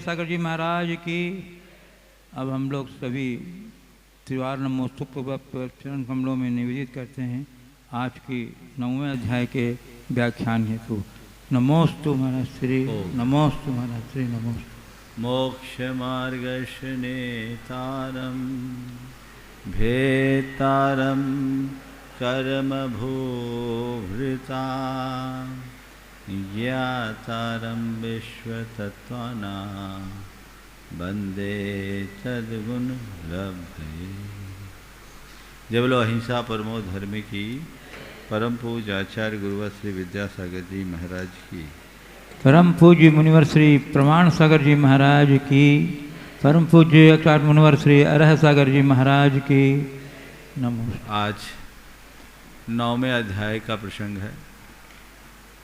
सागर जी महाराज की। अब हम लोग सभी त्रिवार नमोस्तुभ चरण कमलों में निवेदित करते हैं आज की 9वें अध्याय के व्याख्यान हेतु। नमोस्तु महाराज श्री, नमोस्तु महाराज श्री, नमोस्तु। मोक्ष मार्गशनेतारं भेतारं कर्म भूभृता ज्ञातारं विश्वतत्त्वानां वंदे सद्गुण लब्धये। जय बोलो अहिंसा परमो धर्म की। परम पूज्य आचार्य गुरुवर श्री विद्यासागर जी महाराज की। परम पूज्य मुनिवर श्री प्रमाण सागर जी महाराज की। परम पूज्य आचार्य मुनिवर श्री अरह सागर जी महाराज की। नमस्कार। आज 9वें अध्याय का प्रसंग है।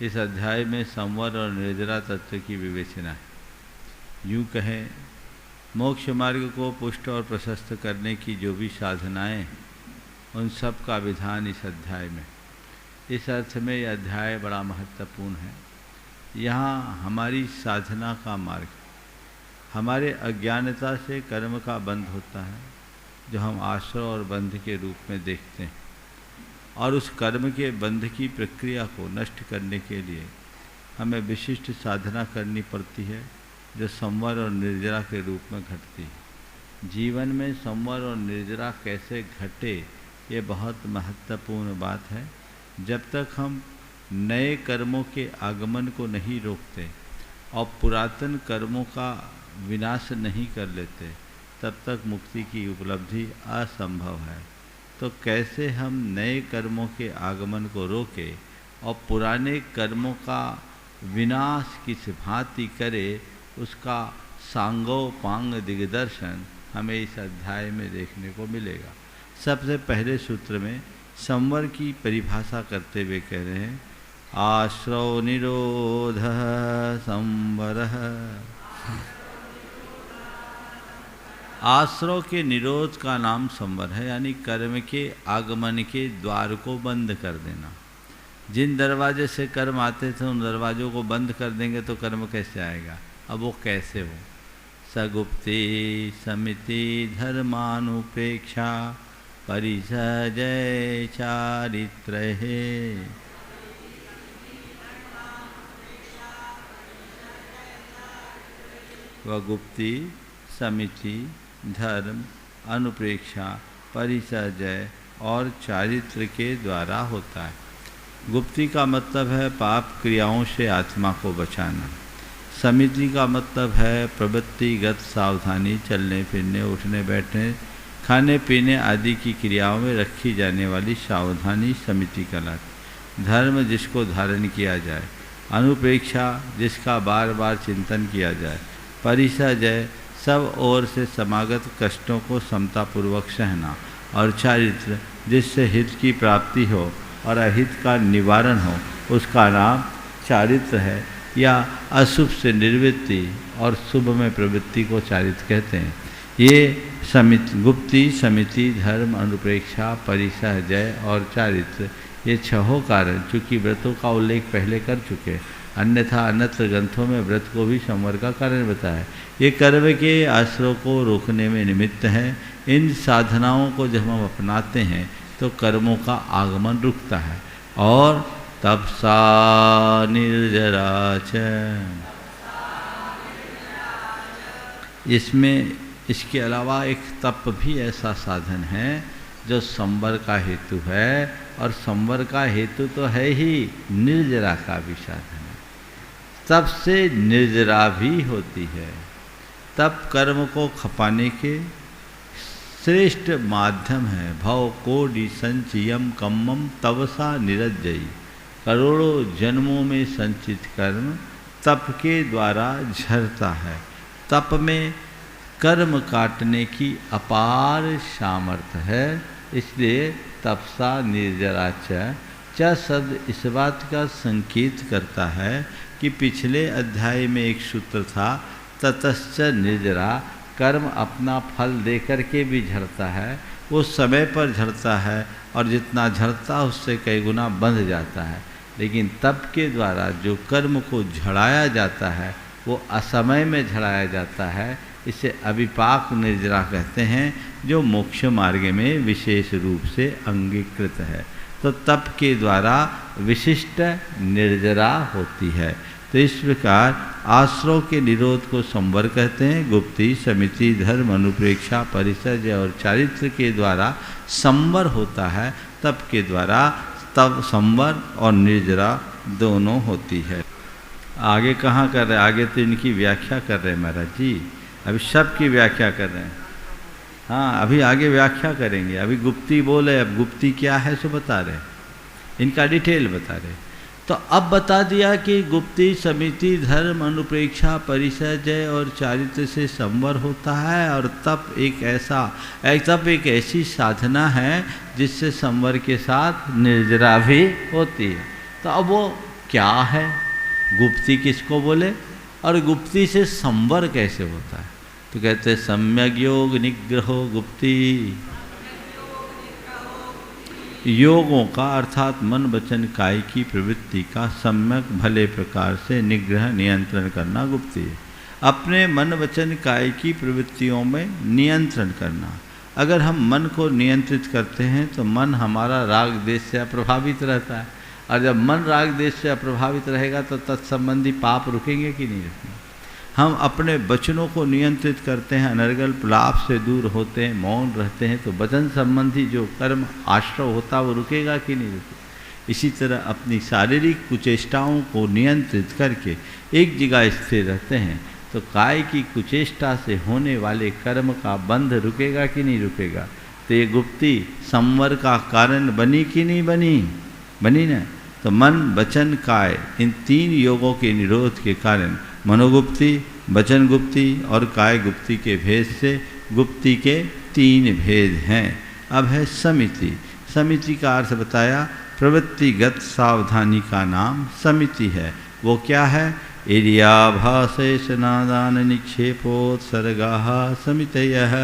इस अध्याय में संवर और निर्जरा तत्व की विवेचना है। यूँ कहें, मोक्ष मार्ग को पुष्ट और प्रशस्त करने की जो भी साधनाएं, उन सब का विधान इस अध्याय में। इस अर्थ में यह अध्याय बड़ा महत्वपूर्ण है। यहाँ हमारी साधना का मार्ग, हमारे अज्ञानता से कर्म का बंध होता है, जो हम आश्रय और बंध के रूप में देखते हैं, और उस कर्म के बंध की प्रक्रिया को नष्ट करने के लिए हमें विशिष्ट साधना करनी पड़ती है, जो संवर और निर्जरा के रूप में घटती है। जीवन में संवर और निर्जरा कैसे घटे, ये बहुत महत्वपूर्ण बात है। जब तक हम नए कर्मों के आगमन को नहीं रोकते और पुरातन कर्मों का विनाश नहीं कर लेते, तब तक मुक्ति की उपलब्धि असंभव है। तो कैसे हम नए कर्मों के आगमन को रोकें और पुराने कर्मों का विनाश किस भांति करें, उसका सांगोपांग दिग्दर्शन हमें इस अध्याय में देखने को मिलेगा। सबसे पहले सूत्र में संवर की परिभाषा करते हुए कह रहे हैं, आश्रव निरोध संवर। आश्रव के निरोध का नाम संवर है, यानी कर्म के आगमन के द्वार को बंद कर देना। जिन दरवाजे से कर्म आते थे, उन दरवाजों को बंद कर देंगे तो कर्म कैसे आएगा। अब वो कैसे हो। सगुप्ती समिति धर्मानुपेक्षा परिसजय चारित्र है। वह गुप्ती समिति धर्म अनुप्रेक्षा परिसजय और चारित्र के द्वारा होता है। गुप्ती का मतलब है पाप क्रियाओं से आत्मा को बचाना। समिति का मतलब है प्रवृत्तिगत सावधानी, चलने फिरने, उठने बैठने, खाने पीने आदि की क्रियाओं में रखी जाने वाली सावधानी समिति कहलाती। धर्म जिसको धारण किया जाए, अनुप्रेक्षा जिसका बार बार चिंतन किया जाए, परिसजय सब ओर से समागत कष्टों को समतापूर्वक सहना, और चारित्र जिससे हित की प्राप्ति हो और अहित का निवारण हो, उसका नाम चारित्र है। या अशुभ से निवृत्ति और शुभ में प्रवृत्ति को चारित्र कहते हैं। ये समिति, गुप्ती समिति धर्म अनुप्रेक्षा परिसजय और चारित्र, ये छहों कारण, चूँकि व्रतों का उल्लेख पहले कर चुके, अन्यथा अन्यत्र ग्रंथों में व्रत को भी संवर का कारण बताया। ये कर्म के आश्रय को रोकने में निमित्त हैं। इन साधनाओं को जब हम अपनाते हैं तो कर्मों का आगमन रुकता है। और तपसा निर्जरा च, इसमें इसके अलावा एक तप भी ऐसा साधन है जो संवर का हेतु है, और संवर का हेतु तो है ही, निर्जरा का भी साधन है। तप से निर्जरा भी होती है। तप कर्म को खपाने के श्रेष्ठ माध्यम है। भव कोटि संचयम कम्मम तवसा निरज्जयी। करोड़ों जन्मों में संचित कर्म तप के द्वारा झरता है। तप में कर्म काटने की अपार सामर्थ्य है, इसलिए तपसा निर्जरा च शब्द इस बात का संकेत करता है कि पिछले अध्याय में एक सूत्र था, ततश्च निर्जरा, कर्म अपना फल दे करके भी झड़ता है, वो समय पर झड़ता है और जितना झड़ता उससे कई गुना बंध जाता है। लेकिन तप के द्वारा जो कर्म को झड़ाया जाता है वो असमय में झड़ाया जाता है। इसे अविपाक निर्जरा कहते हैं, जो मोक्ष मार्ग में विशेष रूप से अंगीकृत है। तो तप के द्वारा विशिष्ट निर्जरा होती है। तो इस प्रकार आश्रव के निरोध को संवर कहते हैं। गुप्ति, समिति, धर्म, अनुप्रेक्षा, परिसर्ज और चारित्र के द्वारा संवर होता है। तप के द्वारा तब संवर और निर्जरा दोनों होती है। आगे कहाँ कर रहे हैं? आगे तो इनकी व्याख्या कर रहे हैं महाराज जी, अभी सब की व्याख्या कर रहे हैं। हाँ, अभी आगे व्याख्या करेंगे। अभी गुप्ती बोले, अब गुप्ती क्या है सो बता रहे, इनका डिटेल बता रहे। तो अब बता दिया कि गुप्ती, समिति, धर्म, अनुप्रेक्षा, परिसर्जय और चारित्र से संवर होता है। और तप एक ऐसी साधना है जिससे संवर के साथ निर्जरा भी होती है। तो अब वो क्या है? गुप्ती किसको बोले और गुप्ती से संवर कैसे होता है? तो कहते हैं सम्यक योग निग्रहो गुप्ती। योगों का अर्थात मन वचन काय की प्रवृत्ति का सम्यक भले प्रकार से निग्रह नियंत्रण करना गुप्ती है। अपने मन वचन काय की प्रवृत्तियों में नियंत्रण करना। अगर हम मन को नियंत्रित करते हैं तो मन हमारा राग देश से अप्रभावित रहता है, और जब मन राग देश से अप्रभावित रहेगा तो तत्संबंधी पाप रुकेंगे कि नहीं रुकेंगे। हम अपने वचनों को नियंत्रित करते हैं, अनर्गल प्रलाप से दूर होते हैं, मौन रहते हैं, तो वचन संबंधी जो कर्म आश्रव होता है वो रुकेगा कि नहीं रुकेगा। इसी तरह अपनी शारीरिक कुचेष्टाओं को नियंत्रित करके एक जगह स्थिर रहते हैं तो काय की कुचेष्टा से होने वाले कर्म का बंध रुकेगा कि नहीं रुकेगा। तो ये गुप्ती संवर का कारण बनी कि नहीं बनी ना। तो मन वचन काय इन तीन योगों के निरोध के कारण मनोगुप्ति, वचन गुप्ति और काय गुप्ति के भेद से गुप्ति के तीन भेद हैं। अब है समिति। समिति का अर्थ बताया, प्रवृत्तिगत सावधानी का नाम समिति है। वो क्या है? इरियाभासेश नादान निक्षेपोत्सर्गाः समितयः।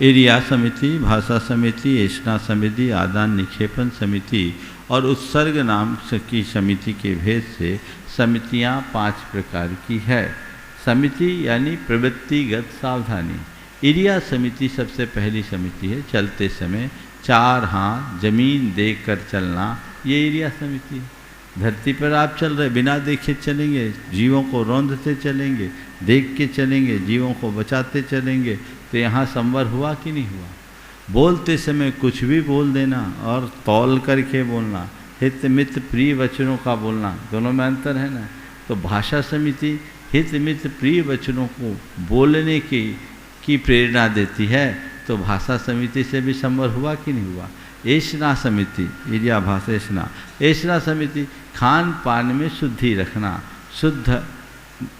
इरिया समिति, भाषा समिति, ऐषणा समिति, आदान निक्षेपण समिति और उत्सर्ग नाम की समिति के भेद से समितियाँ 5 प्रकार की है। समिति यानी प्रवृत्तिगत सावधानी। इरिया समिति सबसे पहली समिति है। चलते समय 4 हाथ जमीन देखकर चलना, ये इरिया समिति है। धरती पर आप चल रहे, बिना देखे चलेंगे, जीवों को रौंदते चलेंगे, देख के चलेंगे, जीवों को बचाते चलेंगे, तो यहाँ संवर हुआ कि नहीं हुआ। बोलते समय कुछ भी बोल देना और तौल करके बोलना, हित मित प्रिय वचनों का बोलना, दोनों में अंतर है ना। तो भाषा समिति हित मित प्रिय वचनों को बोलने की प्रेरणा देती है, तो भाषा समिति से भी संवर हुआ कि नहीं हुआ। ऐषणा समिति, इरिया भाषा ऐषणा। ऐषणा समिति खान पान में शुद्धि रखना, शुद्ध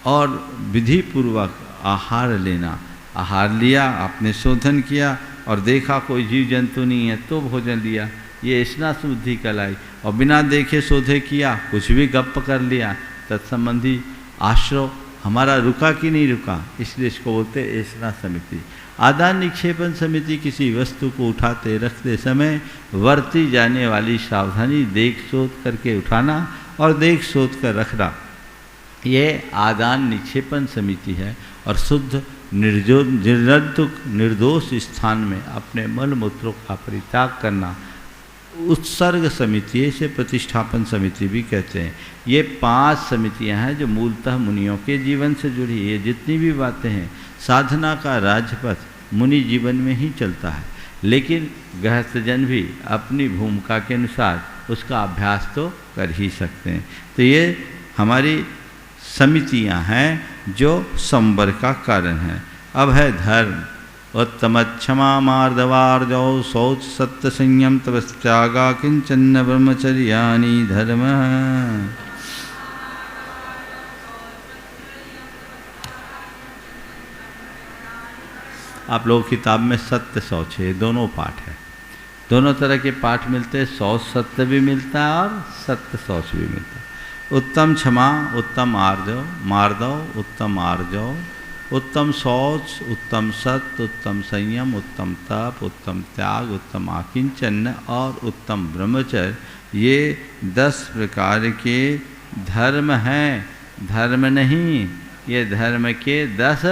और विधि पूर्वक आहार लेना। आहार लिया, आपने शोधन किया और देखा कोई जीव जंतु नहीं है तो भोजन लिया, ये ऐषणा शुद्धि कहलाई। और बिना देखे शोधे किया, कुछ भी गप्प कर लिया, तत्संबंधी आश्रव हमारा रुका कि नहीं रुका, इसलिए इसको बोलते ऐषणा समिति। आदान निक्षेपण समिति किसी वस्तु को उठाते रखते समय वर्ती जाने वाली सावधानी, देख सोच करके उठाना और देख सोच कर रखना, ये आदान निक्षेपण समिति है। और शुद्ध निर्दोष स्थान में अपने मल मूत्रों का परित्याग करना उत्सर्ग समिति है, इसे प्रतिष्ठापन समिति भी कहते हैं। ये 5 समितियां हैं जो मूलतः मुनियों के जीवन से जुड़ी। ये जितनी भी बातें हैं, साधना का राजपथ मुनि जीवन में ही चलता है, लेकिन गृहस्थजन भी अपनी भूमिका के अनुसार उसका अभ्यास तो कर ही सकते हैं। तो ये हमारी समितियां हैं जो संवर का कारण है। अब है धर्म। उत्तम क्षमा मार्दवार्जौ शौच सत्य संयम तपस्यागा किंचन ब्रह्मचर्यानि धर्म। आप लोग किताब में सत्य शौच है, दोनों पाठ है, दोनों तरह के पाठ मिलते हैं। शौच सत्य भी मिलता है और सत्य शौच भी मिलता है। उत्तम क्षमा, उत्तम मार्दव, उत्तम आर्जव, उत्तम शौच, उत्तम सत्य, उत्तम संयम, उत्तम तप, उत्तम त्याग, उत्तम आकिंचन और उत्तम ब्रह्मचर्य, ये 10 प्रकार के धर्म हैं, धर्म नहीं, ये धर्म के 10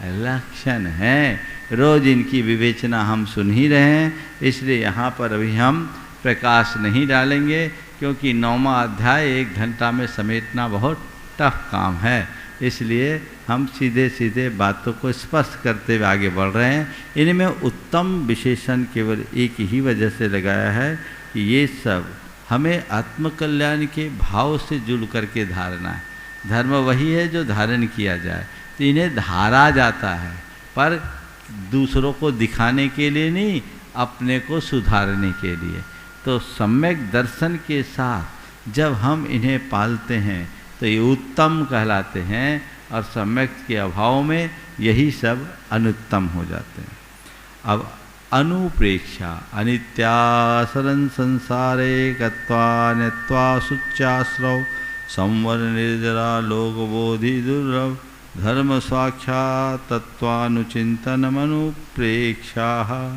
लक्षण हैं। रोज इनकी विवेचना हम सुन ही रहे हैं, इसलिए यहाँ पर अभी हम प्रकाश नहीं डालेंगे, क्योंकि 9वां अध्याय 1 घंटा में समेटना बहुत टफ काम है। इसलिए हम सीधे सीधे बातों को स्पष्ट करते हुए आगे बढ़ रहे हैं। इनमें उत्तम विशेषण केवल एक ही वजह से लगाया है कि ये सब हमें आत्मकल्याण के भाव से जुड़ करके धारना है। धर्म वही है जो धारण किया जाए, तो इन्हें धारा जाता है, पर दूसरों को दिखाने के लिए नहीं, अपने को सुधारने के लिए। तो सम्यक दर्शन के साथ जब हम इन्हें पालते हैं तो ये उत्तम कहलाते हैं, और सम्यक के अभाव में यही सब अनुत्तम हो जाते हैं। अब अनुप्रेक्षा अनित्यासरन संसारे गत्वा नत्वा सुच्चाश्रव संवर निर्जरा लोकबोधि दुर्लभ धर्म साक्षात् तत्वानुचिंतनमनुप्रेक्षा।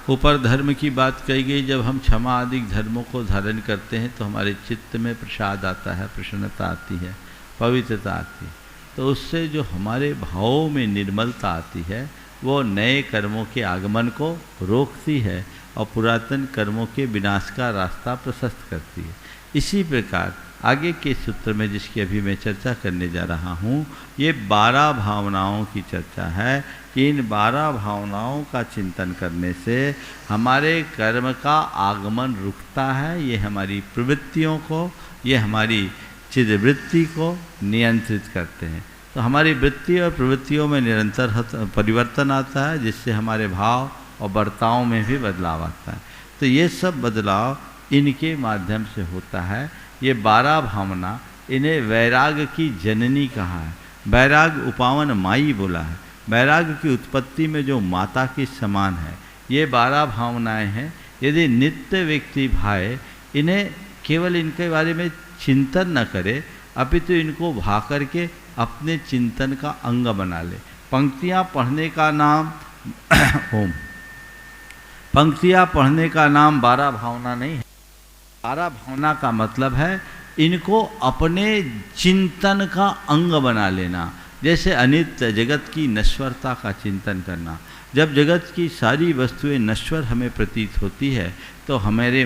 ऊपर धर्म की बात कही गई। जब हम क्षमा आदि धर्मों को धारण करते हैं तो हमारे चित्त में प्रसाद आता है, प्रसन्नता आती है, पवित्रता आती है। तो उससे जो हमारे भावों में निर्मलता आती है वो नए कर्मों के आगमन को रोकती है और पुरातन कर्मों के विनाश का रास्ता प्रशस्त करती है। इसी प्रकार आगे के सूत्र में जिसकी अभी मैं चर्चा करने जा रहा हूँ, ये 12 भावनाओं की चर्चा है कि इन 12 भावनाओं का चिंतन करने से हमारे कर्म का आगमन रुकता है। ये हमारी प्रवृत्तियों को, ये हमारी चिदवृत्ति को नियंत्रित करते हैं। तो हमारी वृत्ति और प्रवृत्तियों में निरंतर परिवर्तन आता है, जिससे हमारे भाव और बर्ताव में भी बदलाव आता है। तो ये सब बदलाव इनके माध्यम से होता है। ये 12 भावना, इन्हें वैराग की जननी कहा है। वैराग उपावन माई बोला है। वैराग की उत्पत्ति में जो माता के समान है, ये 12 भावनाएं हैं। यदि नित्य व्यक्ति भाए इन्हें केवल इनके बारे में चिंतन न करे, अपितु इनको भा करके अपने चिंतन का अंग बना ले। पंक्तियाँ पढ़ने का नाम ओम, पंक्तियाँ पढ़ने का नाम 12 भावना नहीं है। 12 भावना का मतलब है इनको अपने चिंतन का अंग बना लेना। जैसे अनित्य जगत की नश्वरता का चिंतन करना। जब जगत की सारी वस्तुएं नश्वर हमें प्रतीत होती है तो हमारे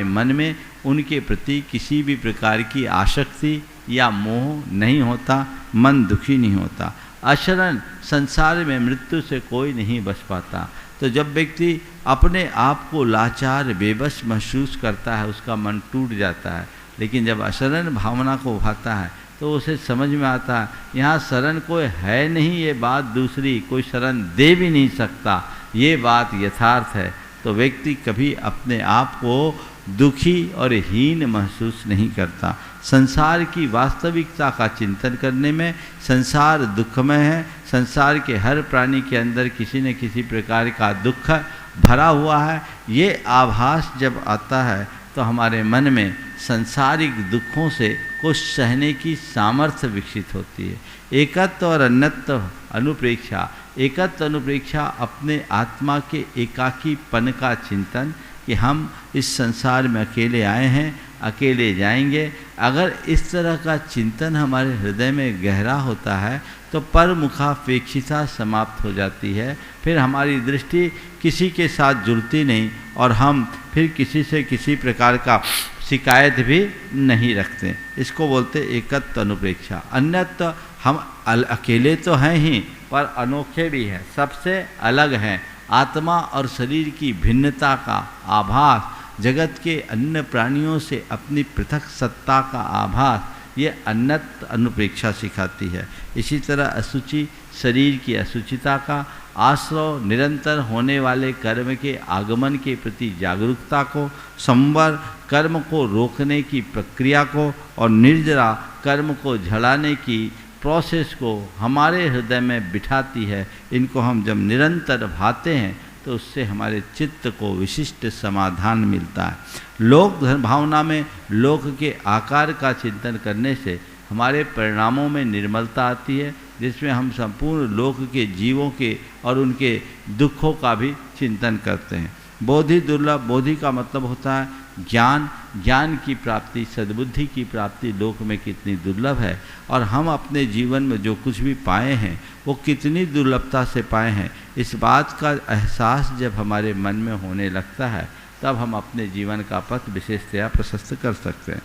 मन में उनके प्रति किसी भी प्रकार की आसक्ति या मोह नहीं होता, मन दुखी नहीं होता। अशरण संसार में मृत्यु से कोई नहीं बच पाता। तो जब व्यक्ति अपने आप को लाचार बेबस महसूस करता है, उसका मन टूट जाता है। लेकिन जब अशरण भावना को भाता है तो उसे समझ में आता है यहाँ शरण कोई है नहीं, ये बात दूसरी, कोई शरण दे भी नहीं सकता, ये बात यथार्थ है। तो व्यक्ति कभी अपने आप को दुखी और हीन महसूस नहीं करता। संसार की वास्तविकता का चिंतन करने में, संसार दुखमय है, संसार के हर प्राणी के अंदर किसी न किसी प्रकार का दुख भरा हुआ है। ये आभास जब आता है तो हमारे मन में संसारिक दुखों से कुछ सहने की सामर्थ्य विकसित होती है। एकत्व और अन्यत्व अनुप्रेक्षा। एकत्व अनुप्रेक्षा अपने आत्मा के एकाकीपन का चिंतन कि हम इस संसार में अकेले आए हैं, अकेले जाएंगे। अगर इस तरह का चिंतन हमारे हृदय में गहरा होता है तो परमुखापेक्षिता समाप्त हो जाती है। फिर हमारी दृष्टि किसी के साथ जुड़ती नहीं और हम फिर किसी से किसी प्रकार का शिकायत भी नहीं रखते। इसको बोलते एकत्व अनुप्रेक्षा। अन्यत्र हम अकेले तो हैं ही पर अनोखे भी हैं, सबसे अलग हैं। आत्मा और शरीर की भिन्नता का आभास, जगत के अन्य प्राणियों से अपनी पृथक सत्ता का आभास, ये अन्यत्व अनुप्रेक्षा सिखाती है। इसी तरह अशुचि, शरीर की अशुचिता का आश्रव, निरंतर होने वाले कर्म के आगमन के प्रति जागरूकता को, संवर कर्म को रोकने की प्रक्रिया को और निर्जरा कर्म को झड़ाने की प्रोसेस को हमारे हृदय में बिठाती है। इनको हम जब निरंतर भाते हैं तो उससे हमारे चित्त को विशिष्ट समाधान मिलता है। लोक भावना में लोक के आकार का चिंतन करने से हमारे परिणामों में निर्मलता आती है, जिसमें हम संपूर्ण लोक के जीवों के और उनके दुखों का भी चिंतन करते हैं। बोधि दुर्लभ, बोधि का मतलब होता है ज्ञान, ज्ञान की प्राप्ति, सद्बुद्धि की प्राप्ति लोक में कितनी दुर्लभ है, और हम अपने जीवन में जो कुछ भी पाए हैं वो कितनी दुर्लभता से पाए हैं, इस बात का एहसास जब हमारे मन में होने लगता है तब हम अपने जीवन का पथ विशेषतया प्रशस्त कर सकते हैं।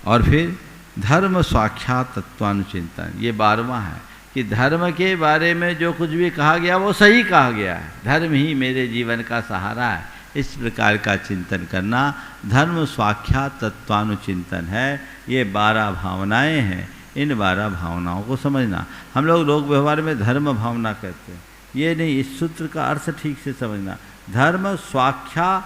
और फिर धर्म साक्षात तत्वानुचिंतन, ये 12वां है कि धर्म के बारे में जो कुछ भी कहा गया वो सही कहा गया है, धर्म ही मेरे जीवन का सहारा है, इस प्रकार का चिंतन करना धर्म साक्षात तत्वानुचिंतन है। ये 12 भावनाएं हैं, इन 12 भावनाओं को समझना। हम लोग व्यवहार में धर्म भावना कहते हैं, ये नहीं, इस सूत्र का अर्थ ठीक से समझना। धर्म साक्षात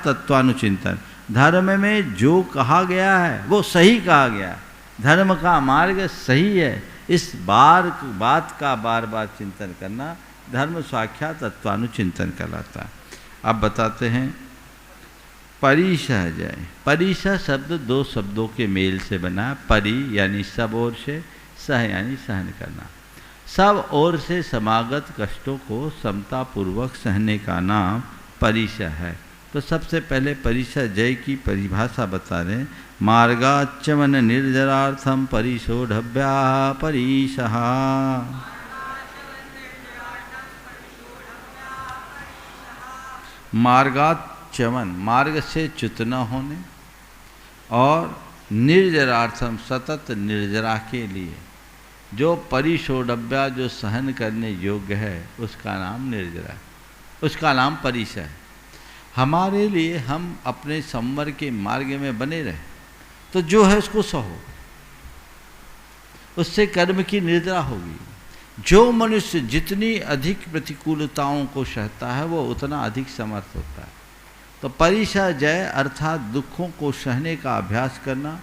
तत्वानुचिंतन, धर्म में जो कहा गया है वो सही कहा गया है, धर्म का मार्ग सही है, इस बात का बार बार चिंतन करना धर्म साक्षात तत्वानुचिंतन कहलाता है। अब बताते हैं परिसह जय। परिसह शब्द 2 शब्दों के मेल से बना है। परि यानी सब ओर से, सह यानी सहन करना। सब ओर से समागत कष्टों को समतापूर्वक सहने का नाम परिसह है। तो सबसे पहले परिसह जय की परिभाषा बता रहे हैं। मार्गाच्चमन निर्जरार्थम परिशोढव्या परिसह। मार्गाच्चमन, मार्ग से च्युत न होने, और निर्जरार्थम, सतत निर्जरा के लिए, जो परिशोढव्या, जो सहन करने योग्य है, उसका नाम निर्जरा है, उसका नाम परिसह है। हमारे लिए हम अपने संवर के मार्ग में बने रहे तो जो है उसको सहो, उससे कर्म की निर्जरा होगी। जो मनुष्य जितनी अधिक प्रतिकूलताओं को सहता है वो उतना अधिक समर्थ होता है। तो परिसह जय अर्थात दुखों को सहने का अभ्यास करना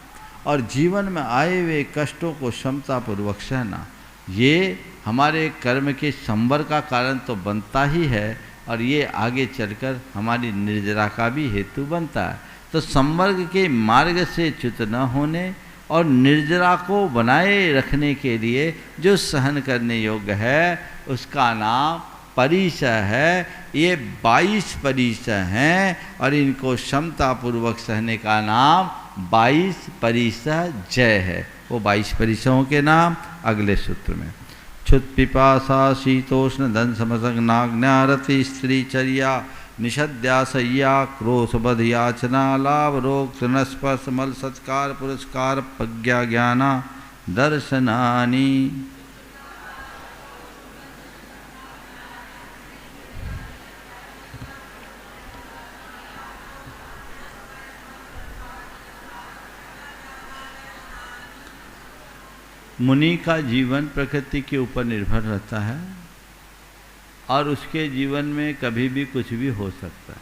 और जीवन में आए हुए कष्टों को क्षमतापूर्वक सहना, ये हमारे कर्म के संवर का कारण तो बनता ही है, और ये आगे चलकर हमारी निर्जरा का भी हेतु बनता है। तो संवर्ग के मार्ग से च्युत न होने और निर्जरा को बनाए रखने के लिए जो सहन करने योग्य है उसका नाम परिसह है। ये 22 परिसह हैं और इनको क्षमतापूर्वक सहने का नाम 22 परिसह जय है। वो 22 परिसहों के नाम अगले सूत्र में। क्षुत पिपासा शीतोष्ण दन समसग्नाग्नारति स्त्रीचर्या निषद्यासय्या क्रोशबध याचना लाभ रोग तृणस्पर्श मल सत्कार पुरस्कार प्रज्ञा ज्ञाना दर्शनानि। मुनि का जीवन प्रकृति के ऊपर निर्भर रहता है और उसके जीवन में कभी भी कुछ भी हो सकता है,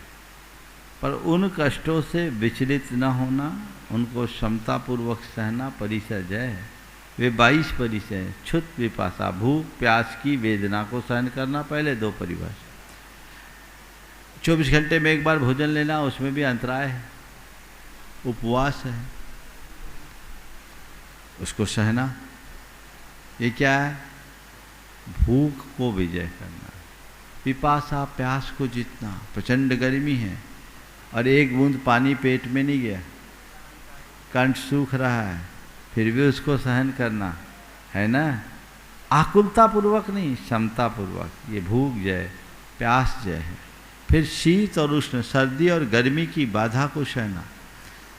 पर उन कष्टों से विचलित न होना, उनको क्षमतापूर्वक सहना परिसह जय है। वे 22 परिसह हैं। क्षुत पिपासा, भूख प्यास की वेदना को सहन करना, पहले 2 परिभाषा। 24 घंटे में एक बार भोजन लेना, उसमें भी अंतराय है, उपवास है, उसको सहना। ये क्या है? भूख को विजय करना। पिपासा, प्यास को जीतना। प्रचंड गर्मी है और एक बूंद पानी पेट में नहीं गया, कंठ सूख रहा है, फिर भी उसको सहन करना है ना, आकुलता पूर्वक नहीं, क्षमता पूर्वक। ये भूख जय, प्यास जय है। फिर शीत और उष्ण, सर्दी और गर्मी की बाधा को सहना।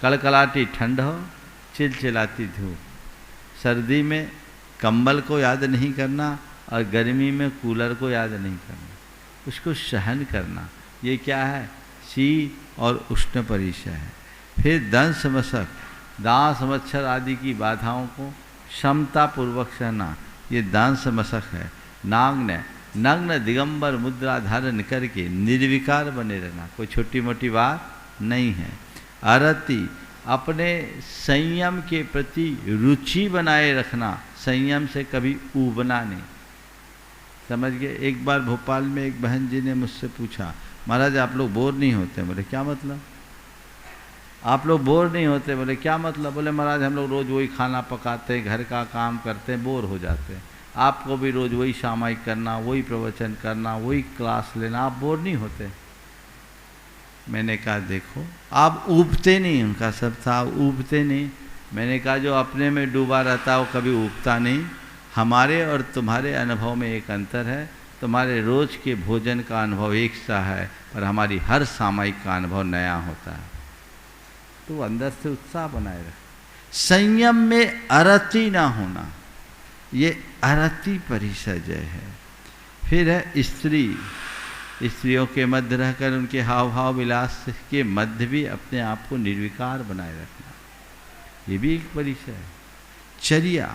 कड़कड़ाती ठंड हो, चिलचिलाती धूप, सर्दी में कंबल को याद नहीं करना और गर्मी में कूलर को याद नहीं करना, उसको सहन करना। ये क्या है? शीत और उष्ण परिसह है। फिर दंश मशक, दांस मच्छर आदि की बाधाओं को क्षमता पूर्वक सहना, ये दंश मशक है। नाग्न, नग्न दिगंबर मुद्रा धारण करके निर्विकार बने रहना, कोई छोटी मोटी बात नहीं है। अरति, अपने संयम के प्रति रुचि बनाए रखना, संयम से कभी ऊबना नहीं। समझ गए? एक बार भोपाल में एक बहन जी ने मुझसे पूछा, महाराज आप लोग बोर नहीं होते? बोले क्या मतलब? आप लोग बोर नहीं होते? बोले क्या मतलब? बोले महाराज हम लोग रोज़ वही खाना पकाते हैं, घर का काम करते हैं, बोर हो जाते हैं। आपको भी रोज़ वही सामायिक करना, वही प्रवचन करना, वही क्लास लेना, आप बोर नहीं होते? मैंने कहा देखो आप ऊबते नहीं, उनका सब था ऊबते नहीं। मैंने कहा जो अपने में डूबा रहता है वो कभी ऊबता नहीं। हमारे और तुम्हारे अनुभव में एक अंतर है, तुम्हारे रोज़ के भोजन का अनुभव एक सा है, पर हमारी हर सामायिक का अनुभव नया होता है। तो अंदर से उत्साह बनाए रहे। संयम में अरति ना होना, ये अरति परिसजय है। फिर है स्त्री, स्त्रियों के मध्य रहकर उनके हाव भाव विलास के मध्य भी अपने आप को निर्विकार बनाए रखना, ये भी एक परिचय है। चर्या,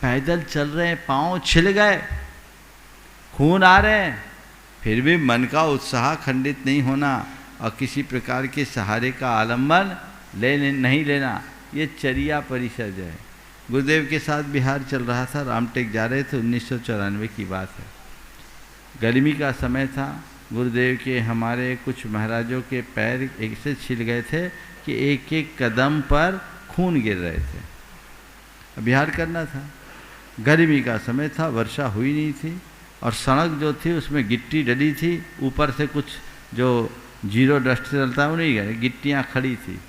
पैदल चल रहे हैं, पाँव छिल गए, खून आ रहे हैं, फिर भी मन का उत्साह खंडित नहीं होना और किसी प्रकार के सहारे का आलम्बन नहीं लेना, ये चर्या परिषद है। गुरुदेव के साथ बिहार चल रहा था, रामटेक जा रहे थे, 1994 की बात है। गर्मी का समय था। गुरुदेव के हमारे कुछ महाराजों के पैर ऐसे छिल गए थे कि एक एक कदम पर खून गिर रहे थे। बिहार करना था, गर्मी का समय था, वर्षा हुई नहीं थी और सड़क जो थी उसमें गिट्टी डली थी, ऊपर से कुछ जो जीरो डस्ट चलता है वो नहीं गए, गिट्टियाँ खड़ी थी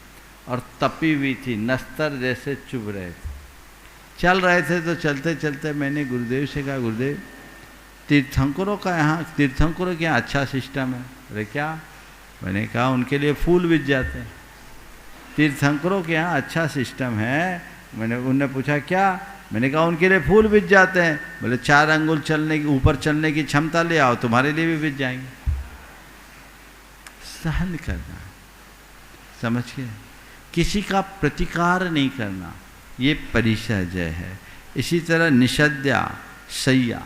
और तपी हुई थी, नस्तर जैसे चुभ रहे थे। चल रहे थे तो चलते चलते मैंने गुरुदेव से कहा, गुरुदेव तीर्थंकरों का यहाँ, तीर्थंकरों के यहाँ अच्छा सिस्टम है। अरे क्या? मैंने कहा उनके लिए फूल बिछ जाते हैं। तीर्थंकरों के यहाँ अच्छा सिस्टम है। उनने पूछा क्या? मैंने कहा उनके लिए फूल बिछ जाते हैं। बोले 4 अंगुल चलने की, ऊपर चलने की क्षमता ले आओ, तुम्हारे लिए भी बिछ जाएंगे। सहन करना, समझ के, किसी का प्रतिकार नहीं करना, ये परिसजय है। इसी तरह निषद्या, शय्या,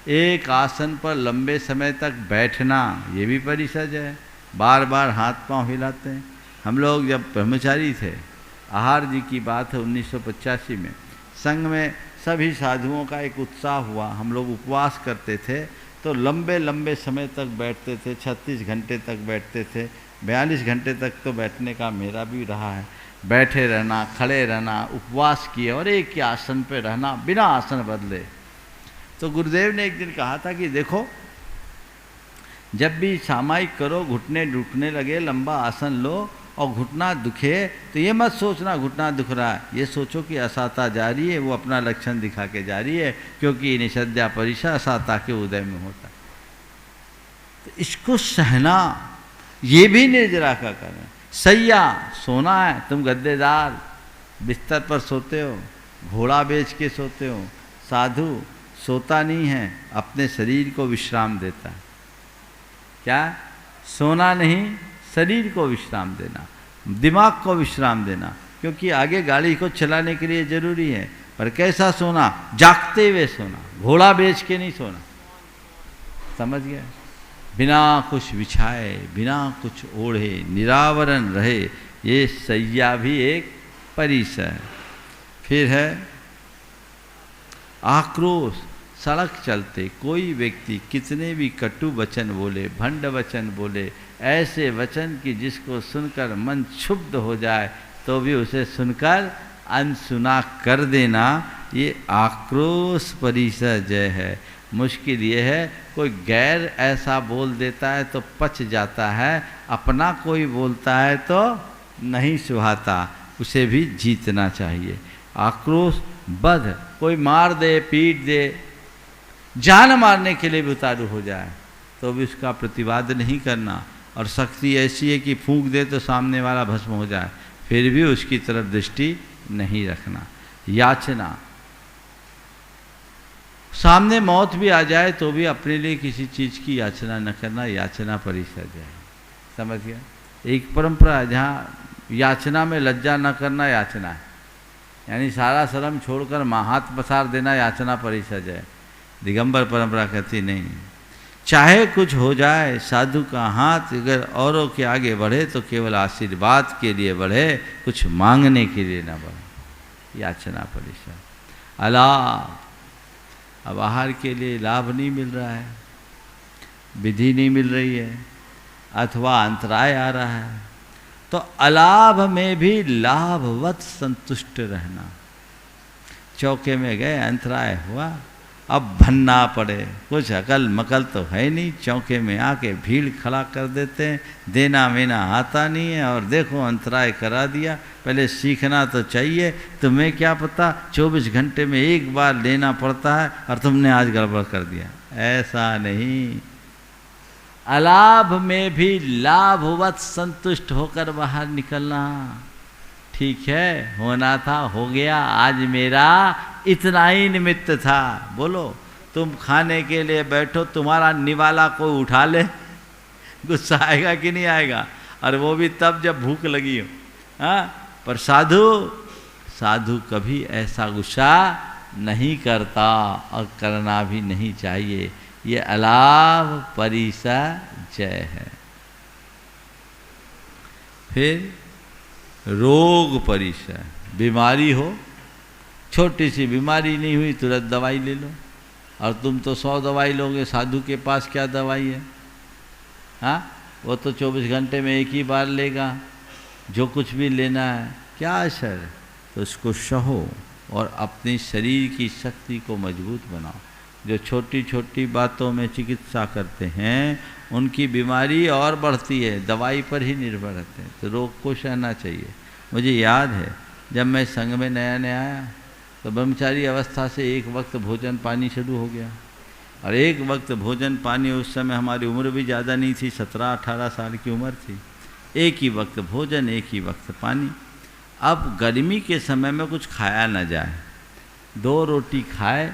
एक आसन पर लंबे समय तक बैठना, ये भी परिसजय है। बार बार हाथ पांव हिलाते हैं। हम लोग जब ब्रह्मचारी थे, आहार जी की बात है, 1985 में संघ में सभी साधुओं का एक उत्साह हुआ। हम लोग उपवास करते थे तो लंबे लंबे समय तक बैठते थे, 36 घंटे तक बैठते थे, 42 घंटे तक तो बैठने का मेरा भी रहा है। बैठे रहना, खड़े रहना, उपवास किए और एक ही आसन पे रहना बिना आसन बदले। तो गुरुदेव ने एक दिन कहा था कि देखो जब भी सामायिक करो, घुटने दुखने लगे, लंबा आसन लो और घुटना दुखे तो ये मत सोचना घुटना दुख रहा है, ये सोचो कि असाता जारी है, वो अपना लक्षण दिखा के जारी है, क्योंकि निषद्या परिषा असाता के उदय में होता है। तो इसको सहना, ये भी निर्जरा का कारण। सैया, सोना है, तुम गद्देदार बिस्तर पर सोते हो, घोड़ा बेच के सोते हो। साधु सोता नहीं है, अपने शरीर को विश्राम देता है। क्या? सोना नहीं, शरीर को विश्राम देना, दिमाग को विश्राम देना, क्योंकि आगे गाड़ी को चलाने के लिए जरूरी है। पर कैसा सोना? जागते हुए सोना, घोड़ा बेच के नहीं सोना। समझ गया? बिना कुछ बिछाए, बिना कुछ ओढ़े, निरावरण रहे, ये सैया भी एक परिसर है। फिर है आक्रोश। सड़क चलते कोई व्यक्ति कितने भी कटु वचन बोले, भंड वचन बोले, ऐसे वचन कि जिसको सुनकर मन क्षुब्ध हो जाए तो भी उसे सुनकर अनसुना कर देना, ये आक्रोश परिसजय है। मुश्किल ये है कोई गैर ऐसा बोल देता है तो पच जाता है, अपना कोई बोलता है तो नहीं सुहाता, उसे भी जीतना चाहिए। आक्रोश बध, कोई मार दे, पीट दे, जान मारने के लिए भी उतारू हो जाए तो भी उसका प्रतिवाद नहीं करना। और शक्ति ऐसी है कि फूंक दे तो सामने वाला भस्म हो जाए, फिर भी उसकी तरफ दृष्टि नहीं रखना। याचना, सामने मौत भी आ जाए तो भी अपने लिए किसी चीज़ की याचना न करना, याचना परिसजय है। समझ गया? एक परंपरा है जहाँ याचना में लज्जा न करना याचना है, यानी सारा शर्म छोड़कर हाथ पसार देना याचना परिसजय है। दिगंबर परंपरा कहती नहीं, चाहे कुछ हो जाए, साधु का हाथ अगर औरों के आगे बढ़े तो केवल आशीर्वाद के लिए बढ़े, कुछ मांगने के लिए ना बढ़े। याचना परिसर। अलाभ, अब आहार के लिए लाभ नहीं मिल रहा है, विधि नहीं मिल रही है, अथवा अंतराय आ रहा है, तो अलाभ में भी लाभवत संतुष्ट रहना। चौके में गए, अंतराय हुआ, अब भन्ना पड़े, कुछ अकल मकल तो है नहीं, चौके में आके भीड़ खड़ा कर देते हैं, देना मेना आता नहीं है, और देखो अंतराय करा दिया। पहले सीखना तो चाहिए, तुम्हें क्या पता 24 घंटे में एक बार लेना पड़ता है और तुमने आज गड़बड़ कर दिया। ऐसा नहीं, अलाभ में भी लाभवत संतुष्ट होकर बाहर निकलना। ठीक है, होना था हो गया, आज मेरा इतना ही निमित्त था। बोलो, तुम खाने के लिए बैठो, तुम्हारा निवाला कोई उठा ले, गुस्सा आएगा कि नहीं आएगा? और वो भी तब जब भूख लगी हो। हाँ, पर साधु कभी ऐसा गुस्सा नहीं करता और करना भी नहीं चाहिए। ये अलाभ परिसजय है। फिर रोग परिसय, बीमारी हो, छोटी सी बीमारी नहीं हुई तुरंत दवाई ले लो, और तुम तो 100 दवाई लोगे, साधु के पास क्या दवाई है? हाँ, वो तो 24 घंटे में एक ही बार लेगा, जो कुछ भी लेना है। क्या असर? तो उसको सहो और अपनी शरीर की शक्ति को मजबूत बनाओ। जो छोटी छोटी बातों में चिकित्सा करते हैं उनकी बीमारी और बढ़ती है, दवाई पर ही निर्भर रहते हैं। तो रोग को सहना चाहिए। मुझे याद है जब मैं संघ में नया नया आया तो ब्रह्मचारी अवस्था से एक वक्त भोजन पानी शुरू हो गया, और एक वक्त भोजन पानी, उस समय हमारी उम्र भी ज़्यादा नहीं थी, 17-18 साल की उम्र थी। एक ही वक्त भोजन, एक ही वक्त पानी। अब गर्मी के समय में कुछ खाया न जाए, 2 रोटी खाए,